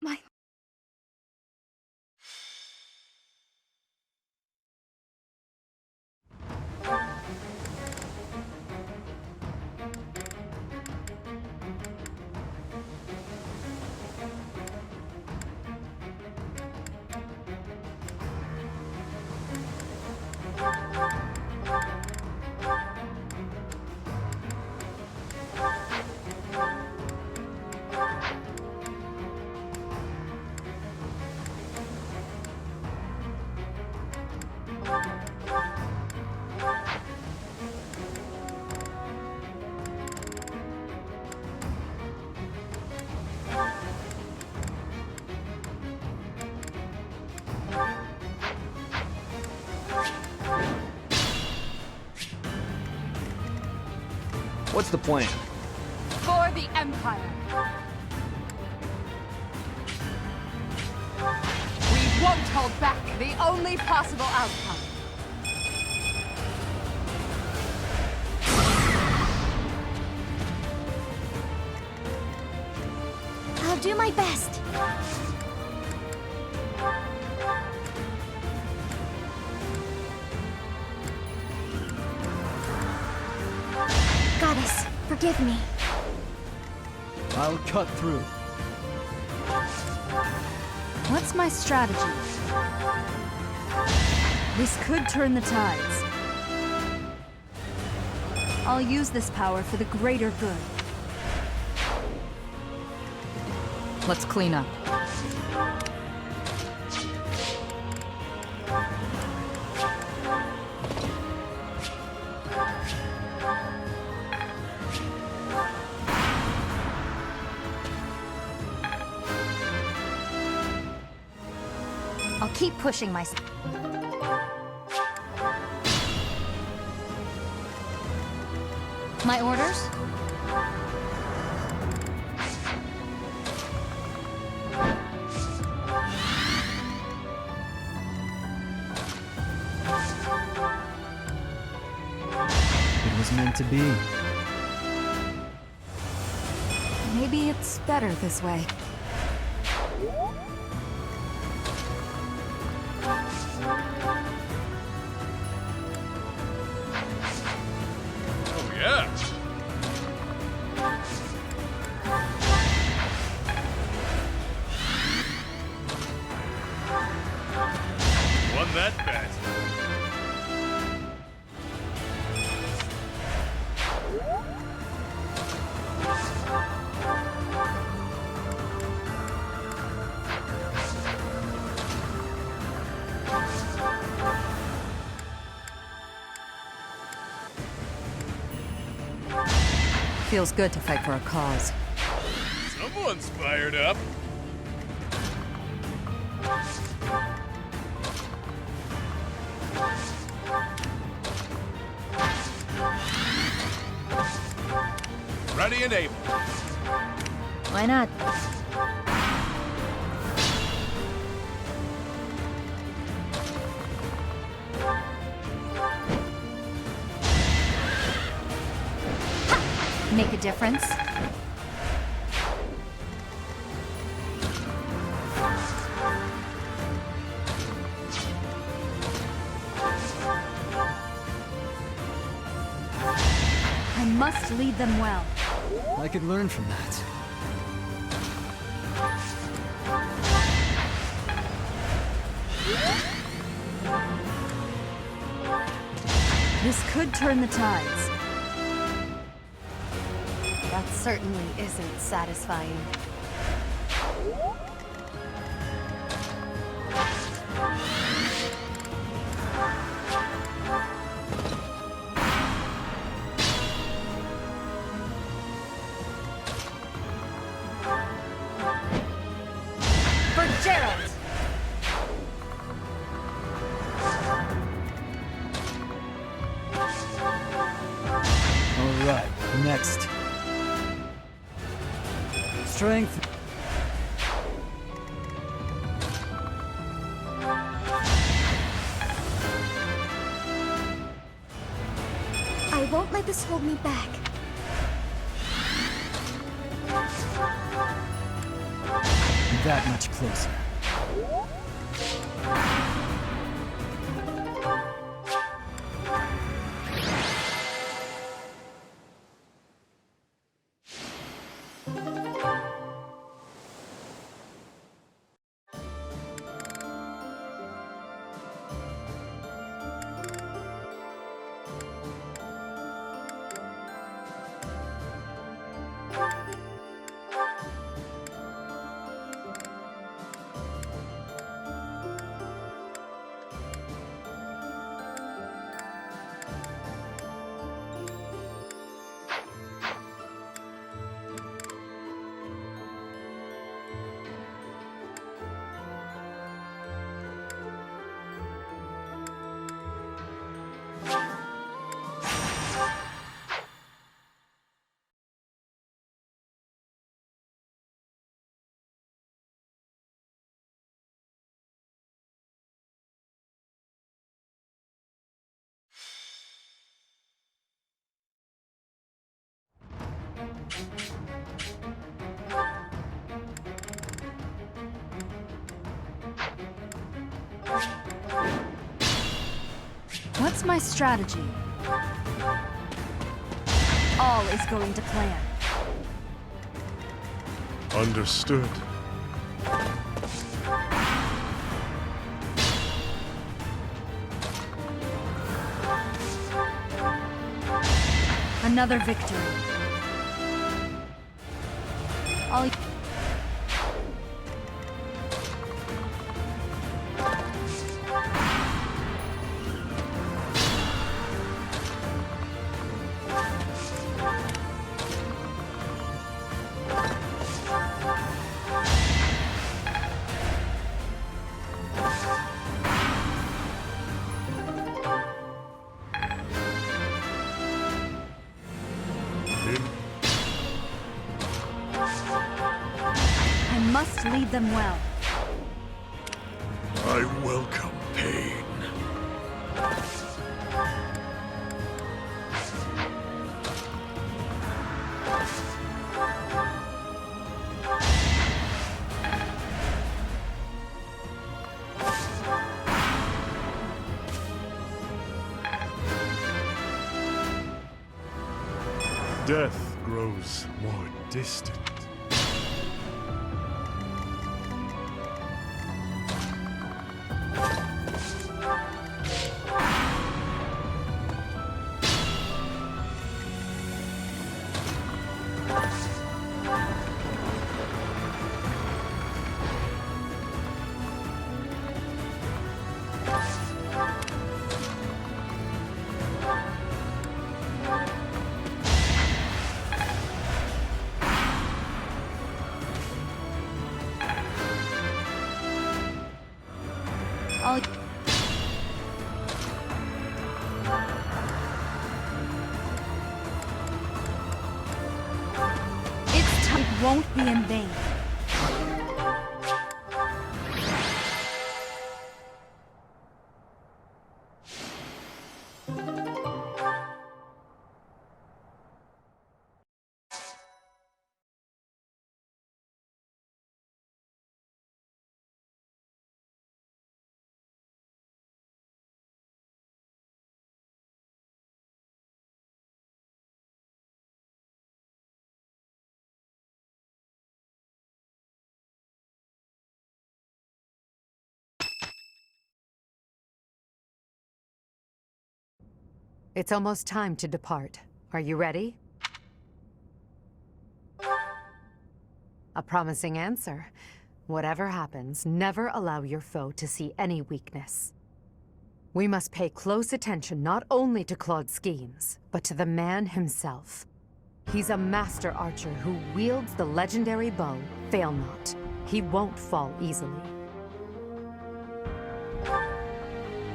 My... What's the plan? For the Empire! We won't hold back the only possible outcome. I'll do my best. Goddess, forgive me. I'll cut through. What's my strategy? This could turn the tides. I'll use this power for the greater good. Let's clean up. I'll keep pushing myself. My orders? It was meant to be. Maybe it's better this way. Oh, yeah. Won that bet. Feels good to fight for a cause. Someone's fired up. Ready and able. Why not? Make a difference? I must lead them well. I could learn from that. This could turn the tides. That certainly isn't satisfying. For Gerald! Alright, next. Strength. I won't let this hold me back. That much closer. What's my strategy? All is going to plan. Understood. Another victory. All I must lead them well. I welcome pain. Death grows more distant. All its time won't be in vain. It's almost time to depart. Are you ready? A promising answer. Whatever happens, never allow your foe to see any weakness. We must pay close attention not only to Claude's schemes, but to the man himself. He's a master archer who wields the legendary bow, Fail Not. He won't fall easily.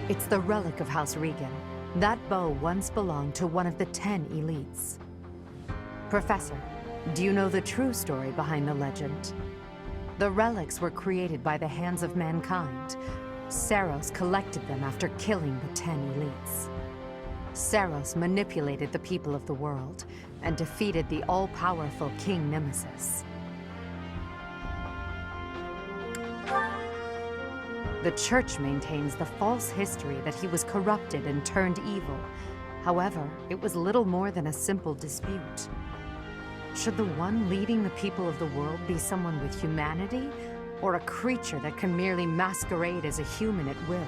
It's the relic of House Regan. That bow once belonged to one of the 10 elites. Professor, do you know the true story behind the legend? The relics were created by the hands of mankind. Saros collected them after killing the 10 elites. Saros manipulated the people of the world and defeated the all-powerful King Nemesis. The Church maintains the false history that he was corrupted and turned evil. However, it was little more than a simple dispute. Should the one leading the people of the world be someone with humanity, or a creature that can merely masquerade as a human at will?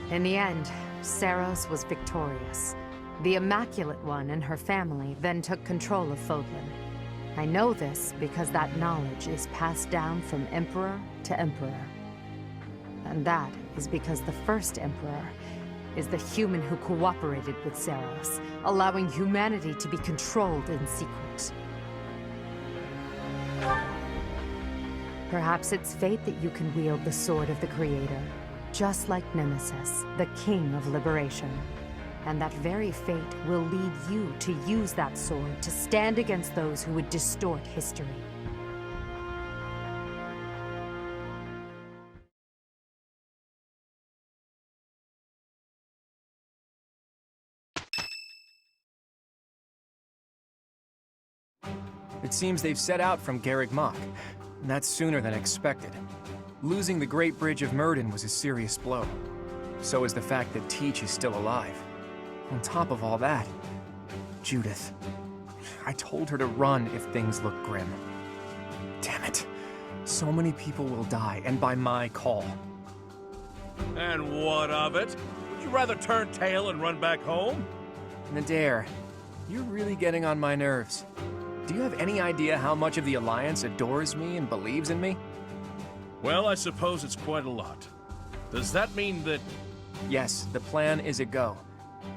In the end, Saros was victorious. The Immaculate One and her family then took control of Fodlan. I know this because that knowledge is passed down from emperor to emperor. And that is because the first emperor is the human who cooperated with Saros, allowing humanity to be controlled in secret. Perhaps it's fate that you can wield the sword of the Creator, just like Nemesis, the King of Liberation. And that very fate will lead you to use that sword to stand against those who would distort history. It seems they've set out from Garreg Mach. That's sooner than expected. Losing the Great Bridge of Myrddin was a serious blow. So is the fact that Teach is still alive. On top of all that, Judith. I told her to run if things look grim. Damn it. So many people will die, and by my call. And what of it? Would you rather turn tail and run back home? Nadir, you're really getting on my nerves. Do you have any idea how much of the Alliance adores me and believes in me? Well, I suppose it's quite a lot. Does that mean that... Yes, the plan is a go.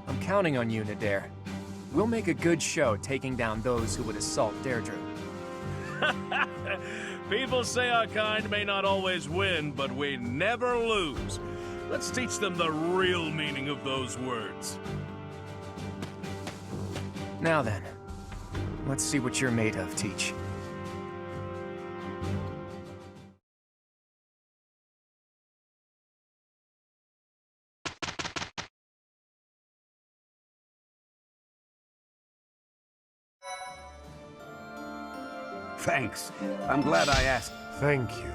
I'm counting on you, Nadir. We'll make a good show taking down those who would assault Derdriu. People say our kind may not always win, but we never lose. Let's teach them the real meaning of those words. Now then, let's see what you're made of, Teach. Thanks. I'm glad I asked. Thank you.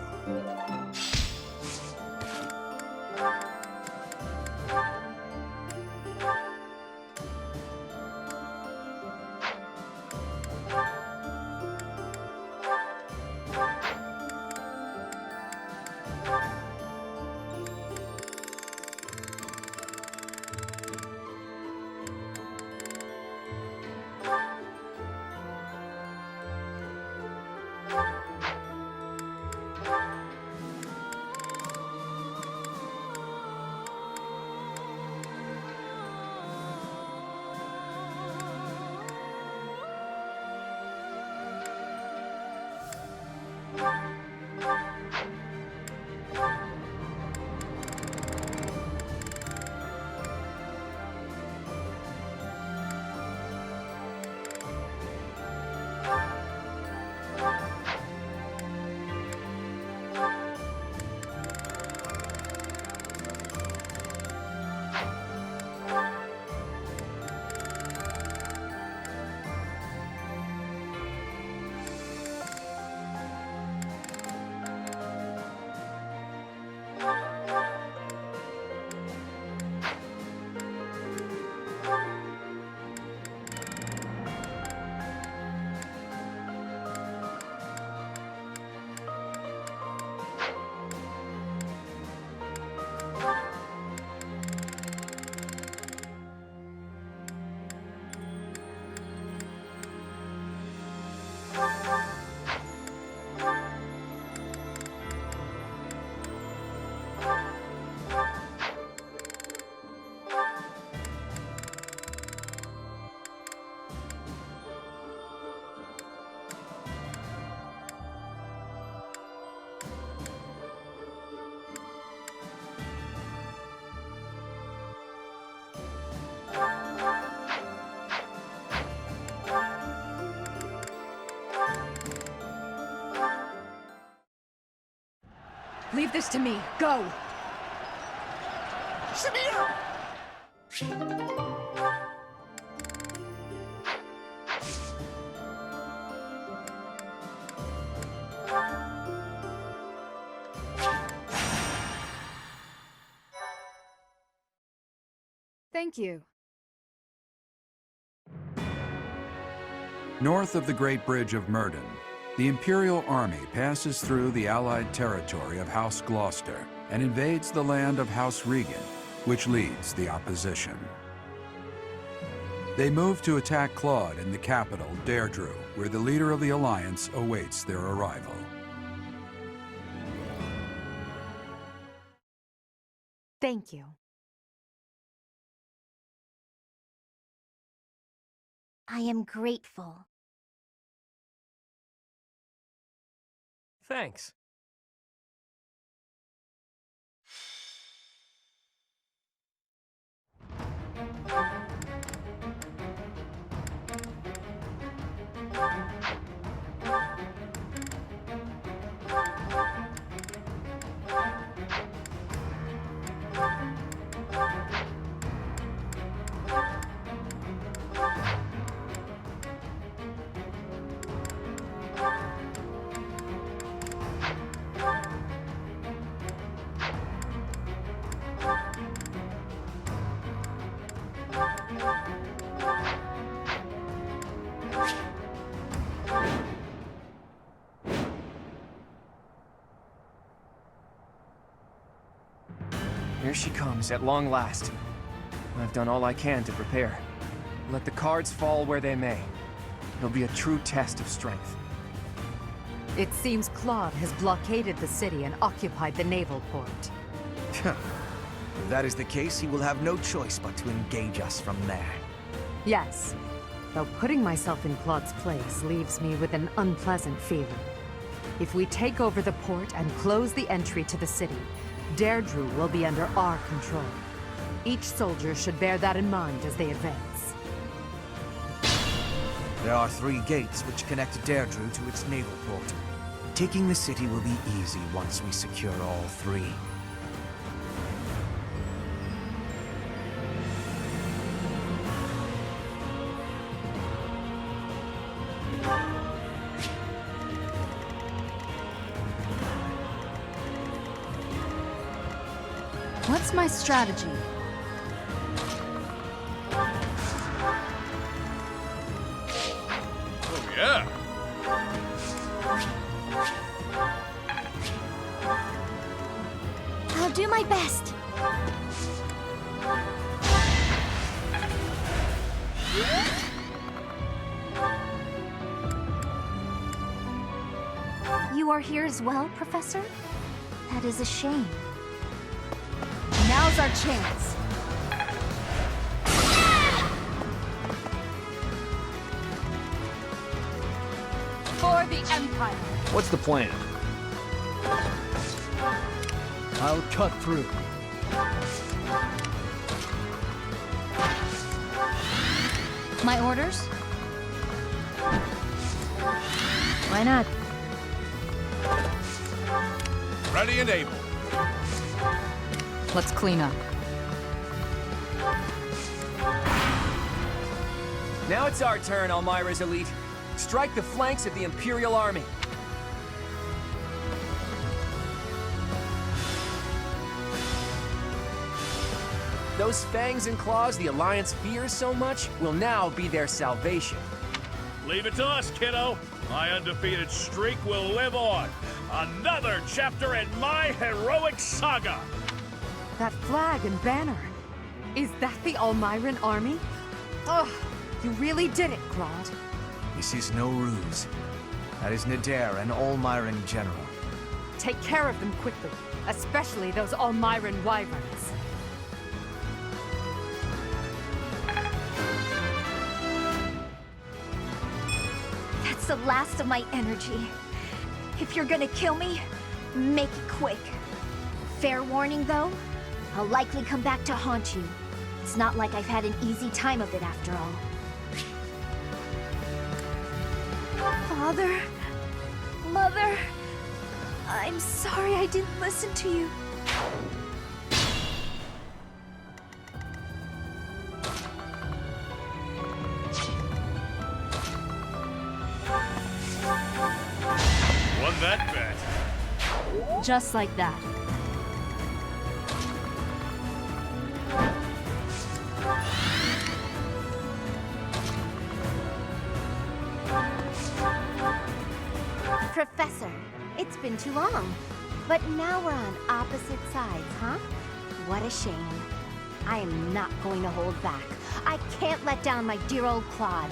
Leave this to me. Go! Thank you. North of the Great Bridge of Murden, the Imperial Army passes through the Allied territory of House Gloucester and invades the land of House Regan, which leads the opposition. They move to attack Claude in the capital, Derdriu, where the leader of the Alliance awaits their arrival. Thank you. I am grateful. Thanks. Here she comes, at long last. I've done all I can to prepare. Let the cards fall where they may. It'll be a true test of strength. It seems Claude has blockaded the city and occupied the naval port. If that is the case, he will have no choice but to engage us from there. Yes, though putting myself in Claude's place leaves me with an unpleasant feeling. If we take over the port and close the entry to the city, Derdriu will be under our control. Each soldier should bear that in mind as they advance. There are 3 gates which connect Derdriu to its naval port. Taking the city will be easy once we secure all 3. What's my strategy? Oh, yeah. I'll do my best. You are here as well, Professor? That is a shame. Now's our chance. For the Empire. What's the plan? I'll cut through. My orders? Why not? Ready and able. Let's clean up. Now it's our turn, Elmira's elite. Strike the flanks of the Imperial Army. Those fangs and claws the Alliance fears so much will now be their salvation. Leave it to us, kiddo. My undefeated streak will live on. Another chapter in my heroic saga. That flag and banner. Is that the Almiran army? Ugh, you really did it, Claude. This is no ruse. That is Nadir, an Almiran general. Take care of them quickly, especially those Almiran wyverns. That's the last of my energy. If you're gonna kill me, make it quick. Fair warning, though, I'll likely come back to haunt you. It's not like I've had an easy time of it after all. Father? Mother? I'm sorry I didn't listen to you. Won that bet. Just like that. Professor, it's been too long. But now we're on opposite sides, huh? What a shame. I am not going to hold back. I can't let down my dear old Claude.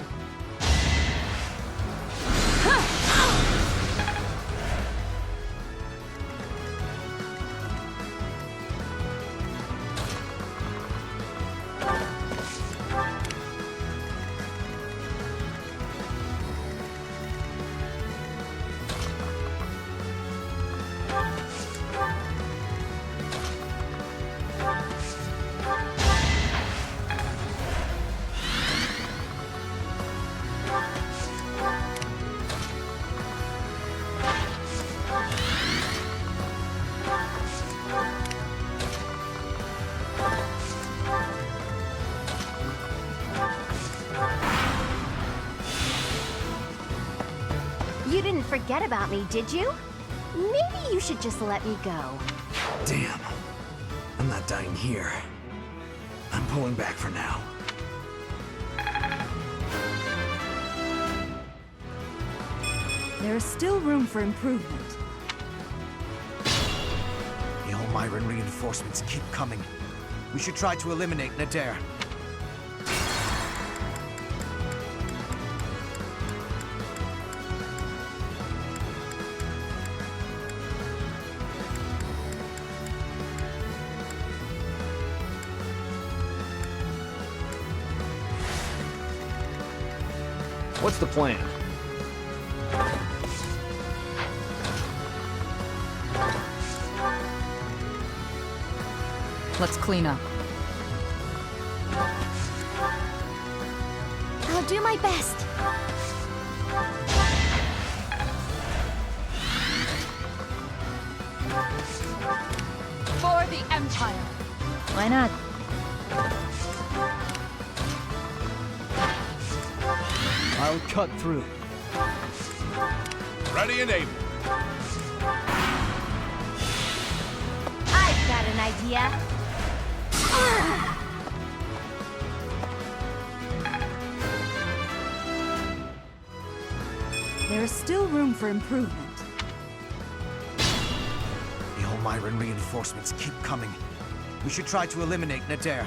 You didn't forget about me, did you? Maybe you should just let me go. Damn. I'm not dying here. I'm pulling back for now. There is still room for improvement. The Elmyran reinforcements keep coming. We should try to eliminate Nadir. What's the plan? Let's clean up. I'll do my best. For the Empire. Why not? I'll cut through. Ready and able. I've got an idea. There is still room for improvement. The Elmyran reinforcements keep coming. We should try to eliminate Nadir.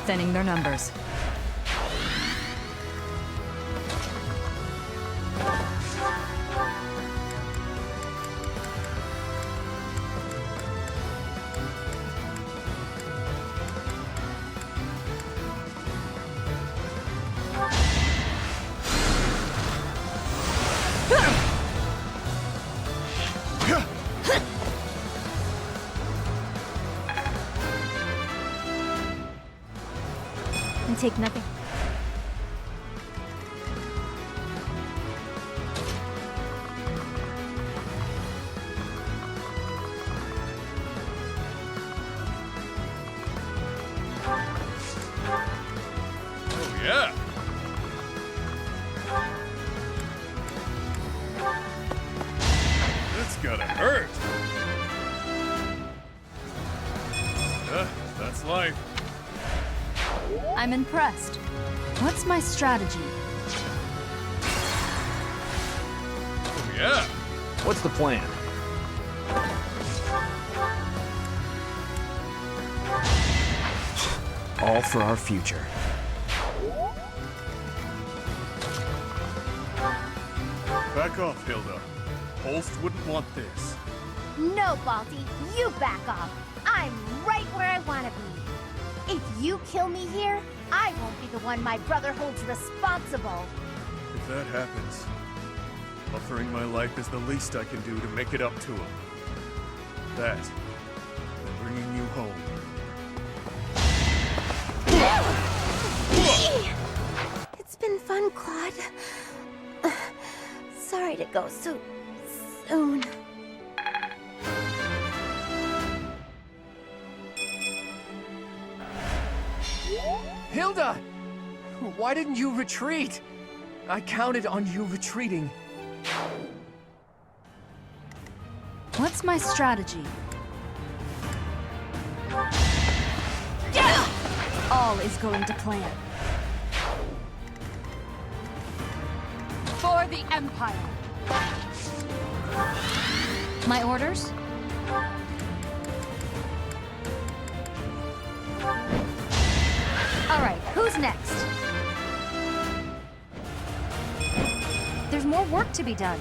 Thinning their numbers. And take nothing. Oh, yeah. That's gotta hurt. That's life. I'm impressed. What's my strategy? Oh, yeah. What's the plan? All for our future. Back off, Hilda. Holst wouldn't want this. No, Balti, you back off. I'm right where I want to be. If you kill me here, I won't be the one my brother holds responsible. If that happens, Offering my life is the least I can do to make it up to him. That, and bringing you home. It's been fun, Claude. Sorry to go so soon. Hilda! Why didn't you retreat? I counted on you retreating. What's my strategy? All is going to plan. For the Empire! My orders? Alright, who's next? There's more work to be done.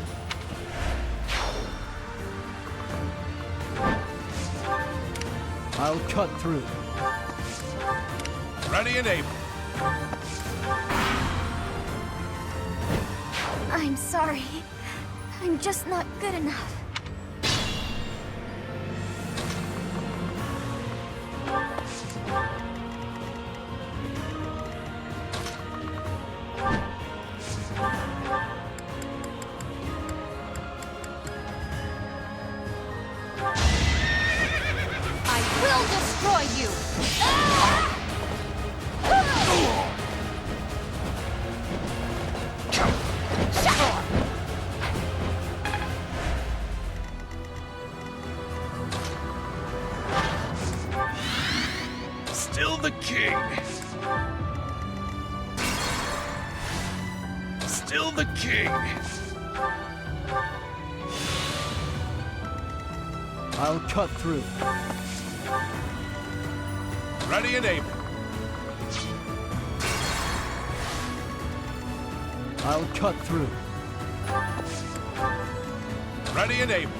I'll cut through. Ready and able. I'm sorry. I'm just not good enough. I will destroy you! Still the king. Still the king. I'll cut through. Ready and able. I'll cut through. Ready and able.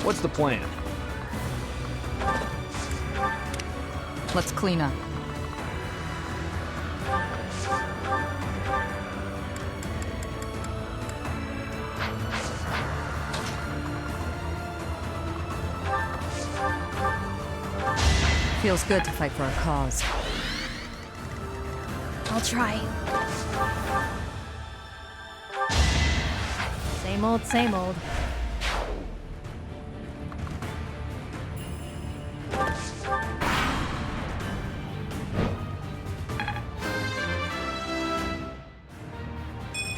What's the plan? Let's clean up. Feels good to fight for a cause. I'll try. Same old, same old.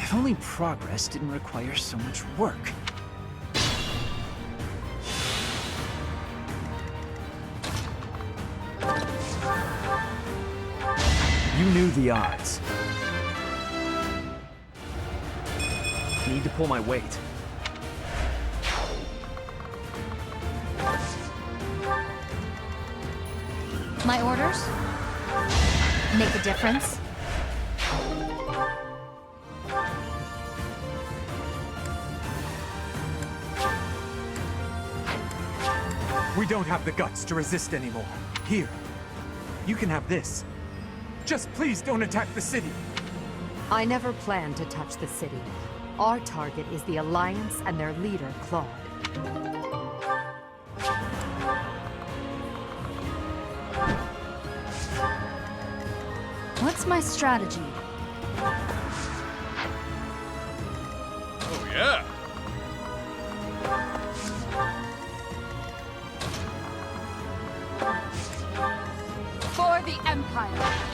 If only progress didn't require so much work. You knew the odds. Need to pull my weight. My orders? Make a difference? We don't have the guts to resist anymore. Here, you can have this. Just please don't attack the city. I never planned to touch the city. Our target is the Alliance and their leader, Claude. What's my strategy? Oh, yeah. For the Empire!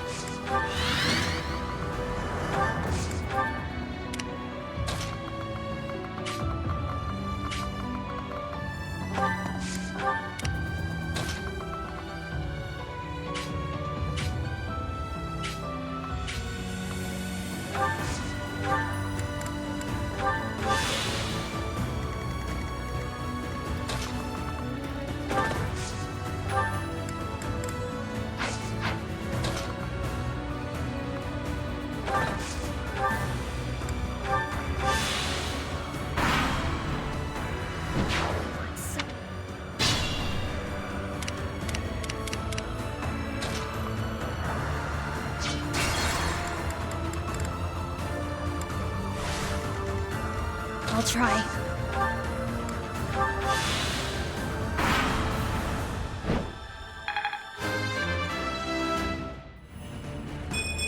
I'll try.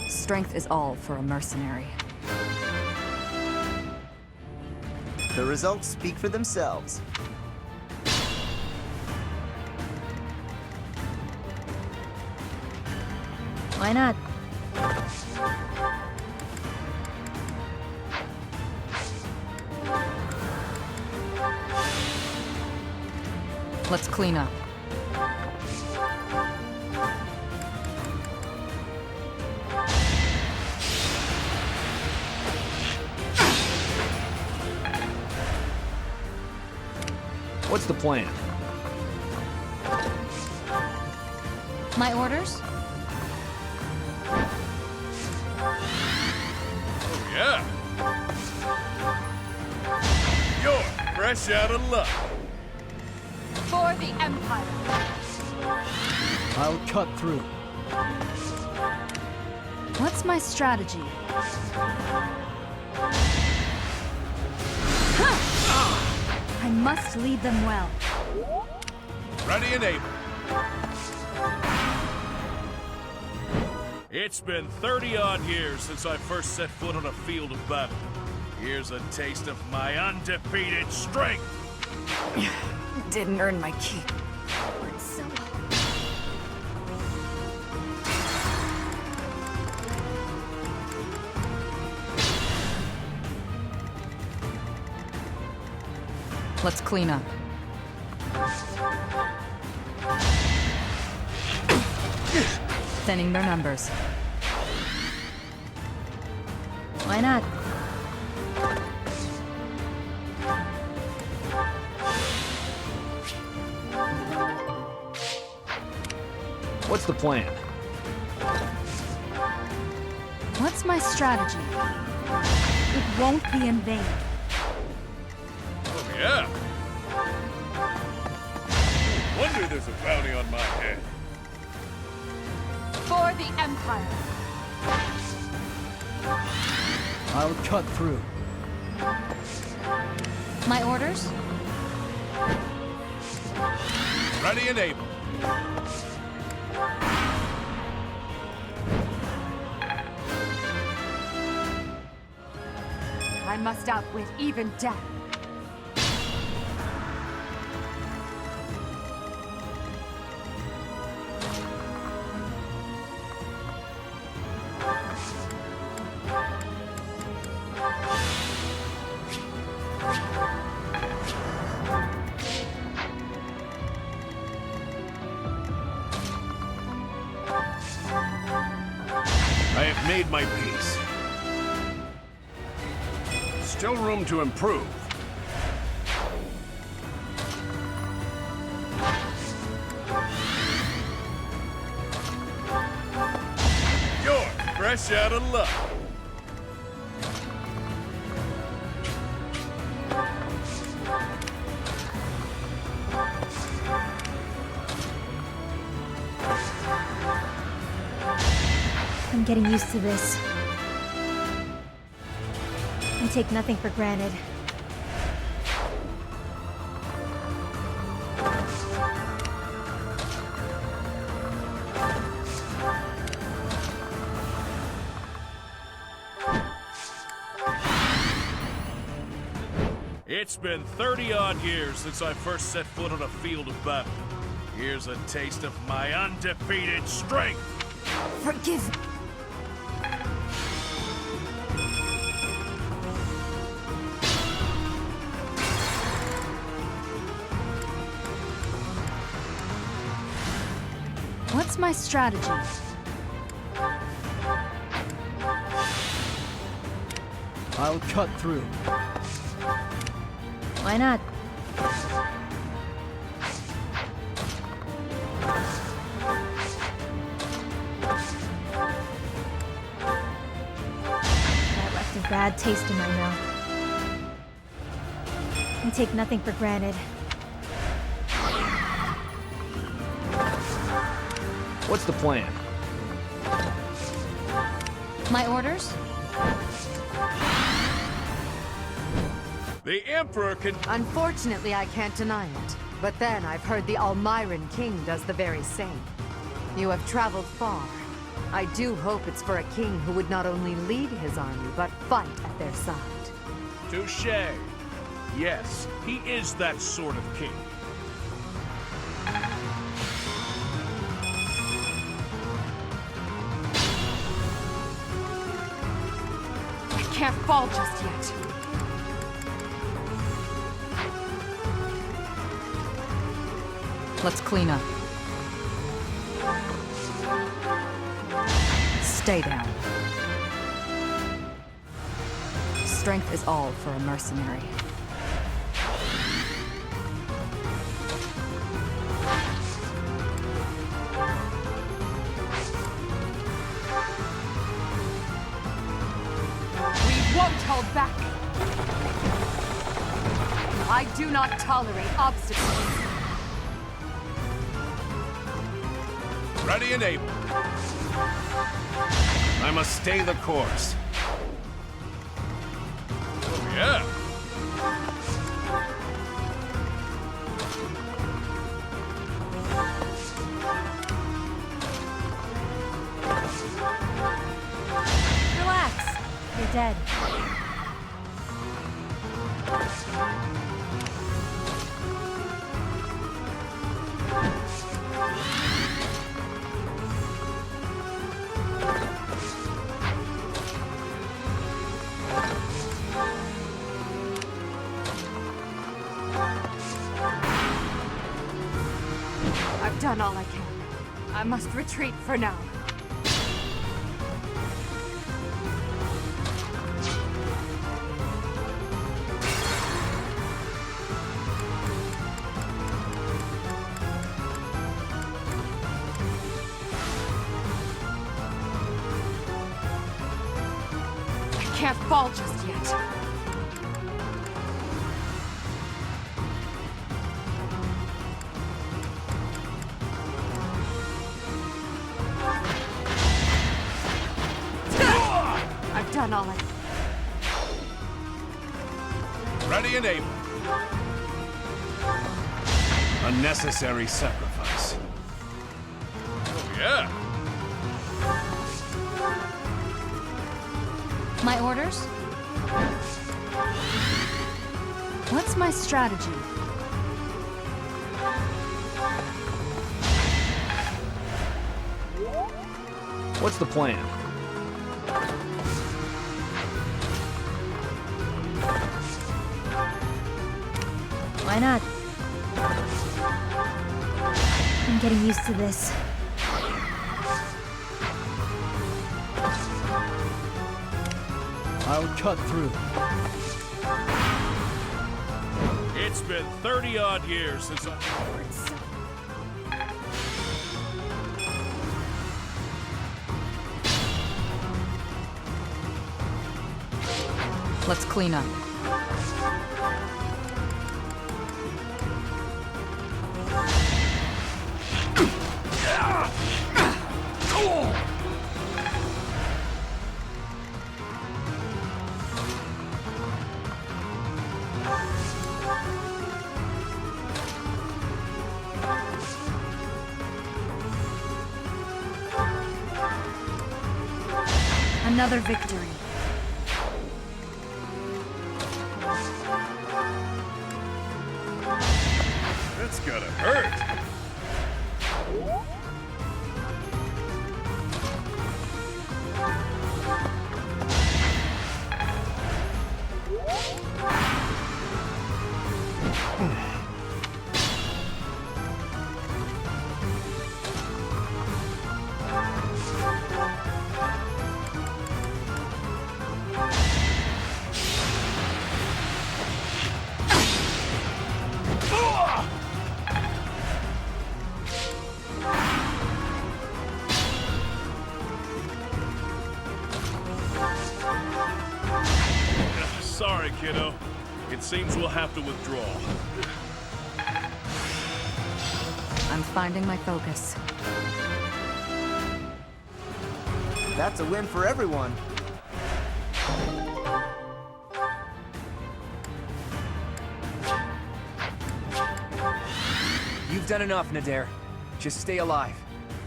Strength is all for a mercenary. The results speak for themselves. Why not? Let's clean up. What's the plan? My orders? Oh, yeah. You're fresh out of luck. For the Empire. I'll cut through. What's my strategy? I must lead them well. Ready and able. It's been 30-odd years since I first set foot on a field of battle. Here's a taste of my undefeated strength. Didn't earn my keep. So... Let's clean up. Thinning their numbers. Why not? What's the plan? What's my strategy? It won't be in vain. Oh, yeah. No wonder there's a bounty on my head. For the Empire. I'll cut through. My orders? Ready and able. I must outwit even death. I have made my peace. Still room to improve. You're fresh out of luck. I'm getting used to this. I take nothing for granted. It's been 30-odd years since I first set foot on a field of battle. Here's a taste of my undefeated strength. Forgive me. What's my strategy? I'll cut through. Why not? That left a bad taste in my mouth. I take nothing for granted. What's the plan? My orders? The Emperor can... Unfortunately, I can't deny it. But then I've heard the Almyran King does the very same. You have traveled far. I do hope it's for a king who would not only lead his army, but fight at their side. Touché. Yes, he is that sort of king. I can't fall just yet. Let's clean up. Stay down. Strength is all for a mercenary. We won't hold back. I do not tolerate obstacles. Ready and able. I must stay the course. Oh, yeah. Relax. You're dead. I've done all I can. I must retreat for now. I can't fall just yet. I've done all I can. Ready and able. A necessary sacrifice. Oh, yeah. My orders? What's my strategy? What's the plan? Why not? I'm getting used to this. I'll cut through. It's been 30-odd years since I... Let's clean up. Another victory. That's gotta hurt. Sorry, kiddo. It seems we'll have to withdraw. I'm finding my focus. That's a win for everyone. done enough, Nadir. Just stay alive.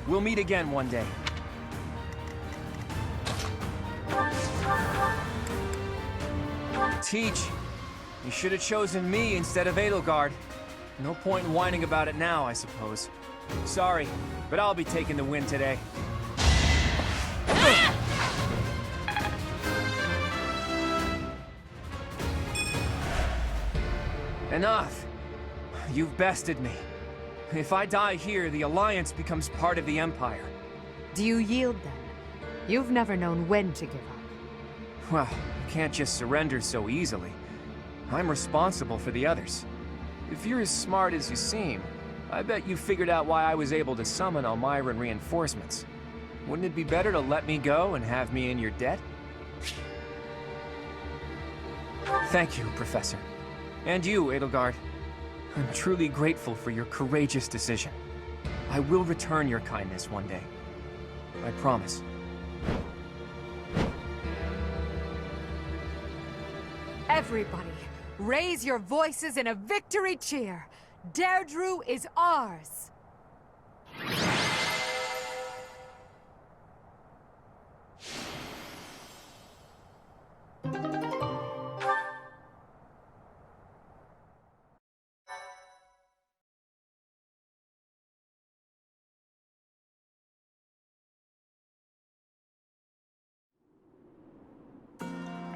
We'll meet again one day. Teach, you should have chosen me instead of Edelgard. No point in whining about it now, I suppose. Sorry, but I'll be taking the win today. Enough! You've bested me. If I die here, the Alliance becomes part of the Empire. Do you yield then? You've never known when to give up. Well, you can't just surrender so easily. I'm responsible for the others. If you're as smart as you seem, I bet you figured out why I was able to summon Almyran reinforcements. Wouldn't it be better to let me go and have me in your debt? Thank you, Professor. And you, Edelgard. I'm truly grateful for your courageous decision. I will return your kindness one day. I promise. Everybody, raise your voices in a victory cheer! Derdriu is ours!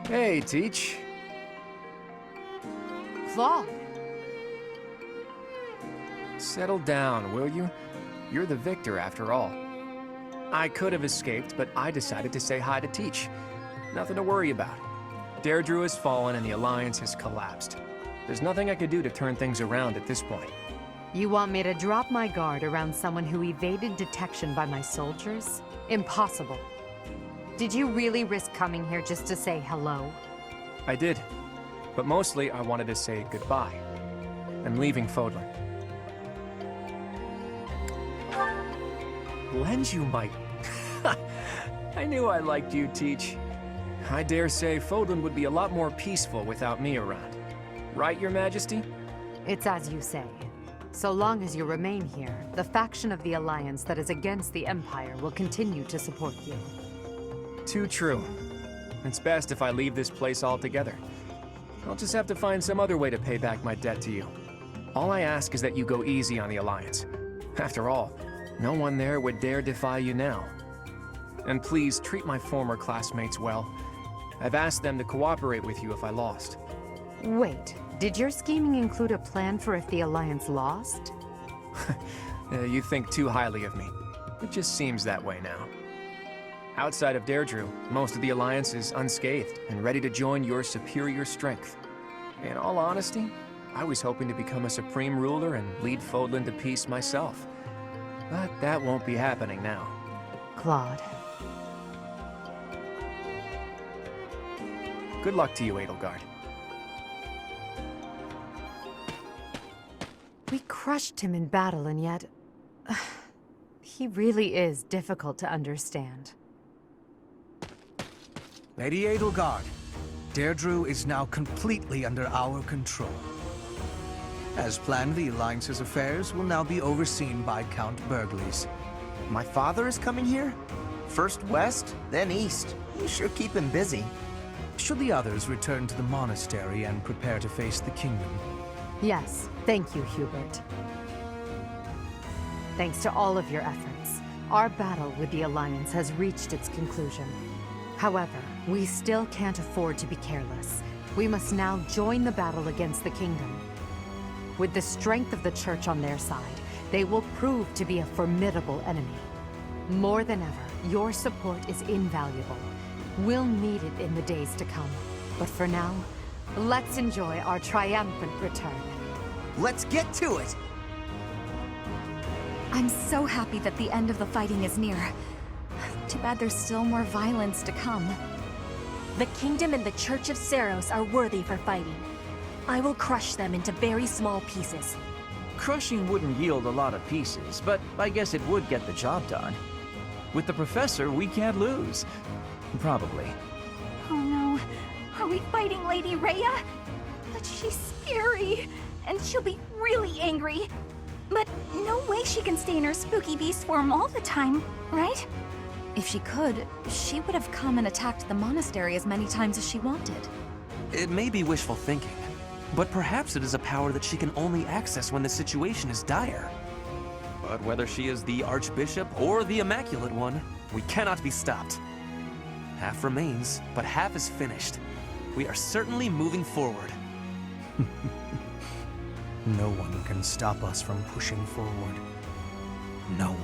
Hey, Teach. Claude! Settle down, will you? You're the victor, after all. I could have escaped, but I decided to say hi to Teach. Nothing to worry about. Derdriu has fallen and the Alliance has collapsed. There's nothing I could do to turn things around at this point. You want me to drop my guard around someone who evaded detection by my soldiers? Impossible. Did you really risk coming here just to say hello? I did. But mostly, I wanted to say goodbye. I'm leaving Fodlan. Lend you my... I knew I liked you, Teach. I dare say Fodlan would be a lot more peaceful without me around. Right, Your Majesty? It's as you say. So long as you remain here, the faction of the Alliance that is against the Empire will continue to support you. Too true. It's best if I leave this place altogether. I'll just have to find some other way to pay back my debt to you. All I ask is that you go easy on the Alliance. After all, no one there would dare defy you now. And please, treat my former classmates well. I've asked them to cooperate with you if I lost. Wait, did your scheming include a plan for if the Alliance lost? You think too highly of me. It just seems that way now. Outside of Derdriu, most of the Alliance is unscathed and ready to join your superior strength. In all honesty, I was hoping to become a supreme ruler and lead Fodlan to peace myself. But that won't be happening now. Claude. Good luck to you, Edelgard. We crushed him in battle, and yet... he really is difficult to understand. Lady Edelgard, Derdriu is now completely under our control. As planned, the Alliance's affairs will now be overseen by Count Burgles. My father is coming here? First west, then east. You sure keep him busy. Should the others return to the monastery and prepare to face the kingdom? Yes, thank you, Hubert. Thanks to all of your efforts, our battle with the Alliance has reached its conclusion. However, we still can't afford to be careless. We must now join the battle against the kingdom. With the strength of the Church on their side, they will prove to be a formidable enemy. More than ever, your support is invaluable. We'll need it in the days to come. But for now, let's enjoy our triumphant return. Let's get to it! I'm so happy that the end of the fighting is near. Too bad there's still more violence to come. The kingdom and the Church of Seros are worthy for fighting. I will crush them into very small pieces. Crushing wouldn't yield a lot of pieces, but I guess it would get the job done. With the Professor, we can't lose. Probably. Oh no. Are we fighting Lady Rhea? But she's scary. And she'll be really angry. But no way she can stay in her spooky beast form all the time, right? If she could, she would have come and attacked the monastery as many times as she wanted. It may be wishful thinking, but perhaps it is a power that she can only access when the situation is dire. But whether she is the Archbishop or the Immaculate One, we cannot be stopped. Half remains, but half is finished. We are certainly moving forward. No one can stop us from pushing forward. No one.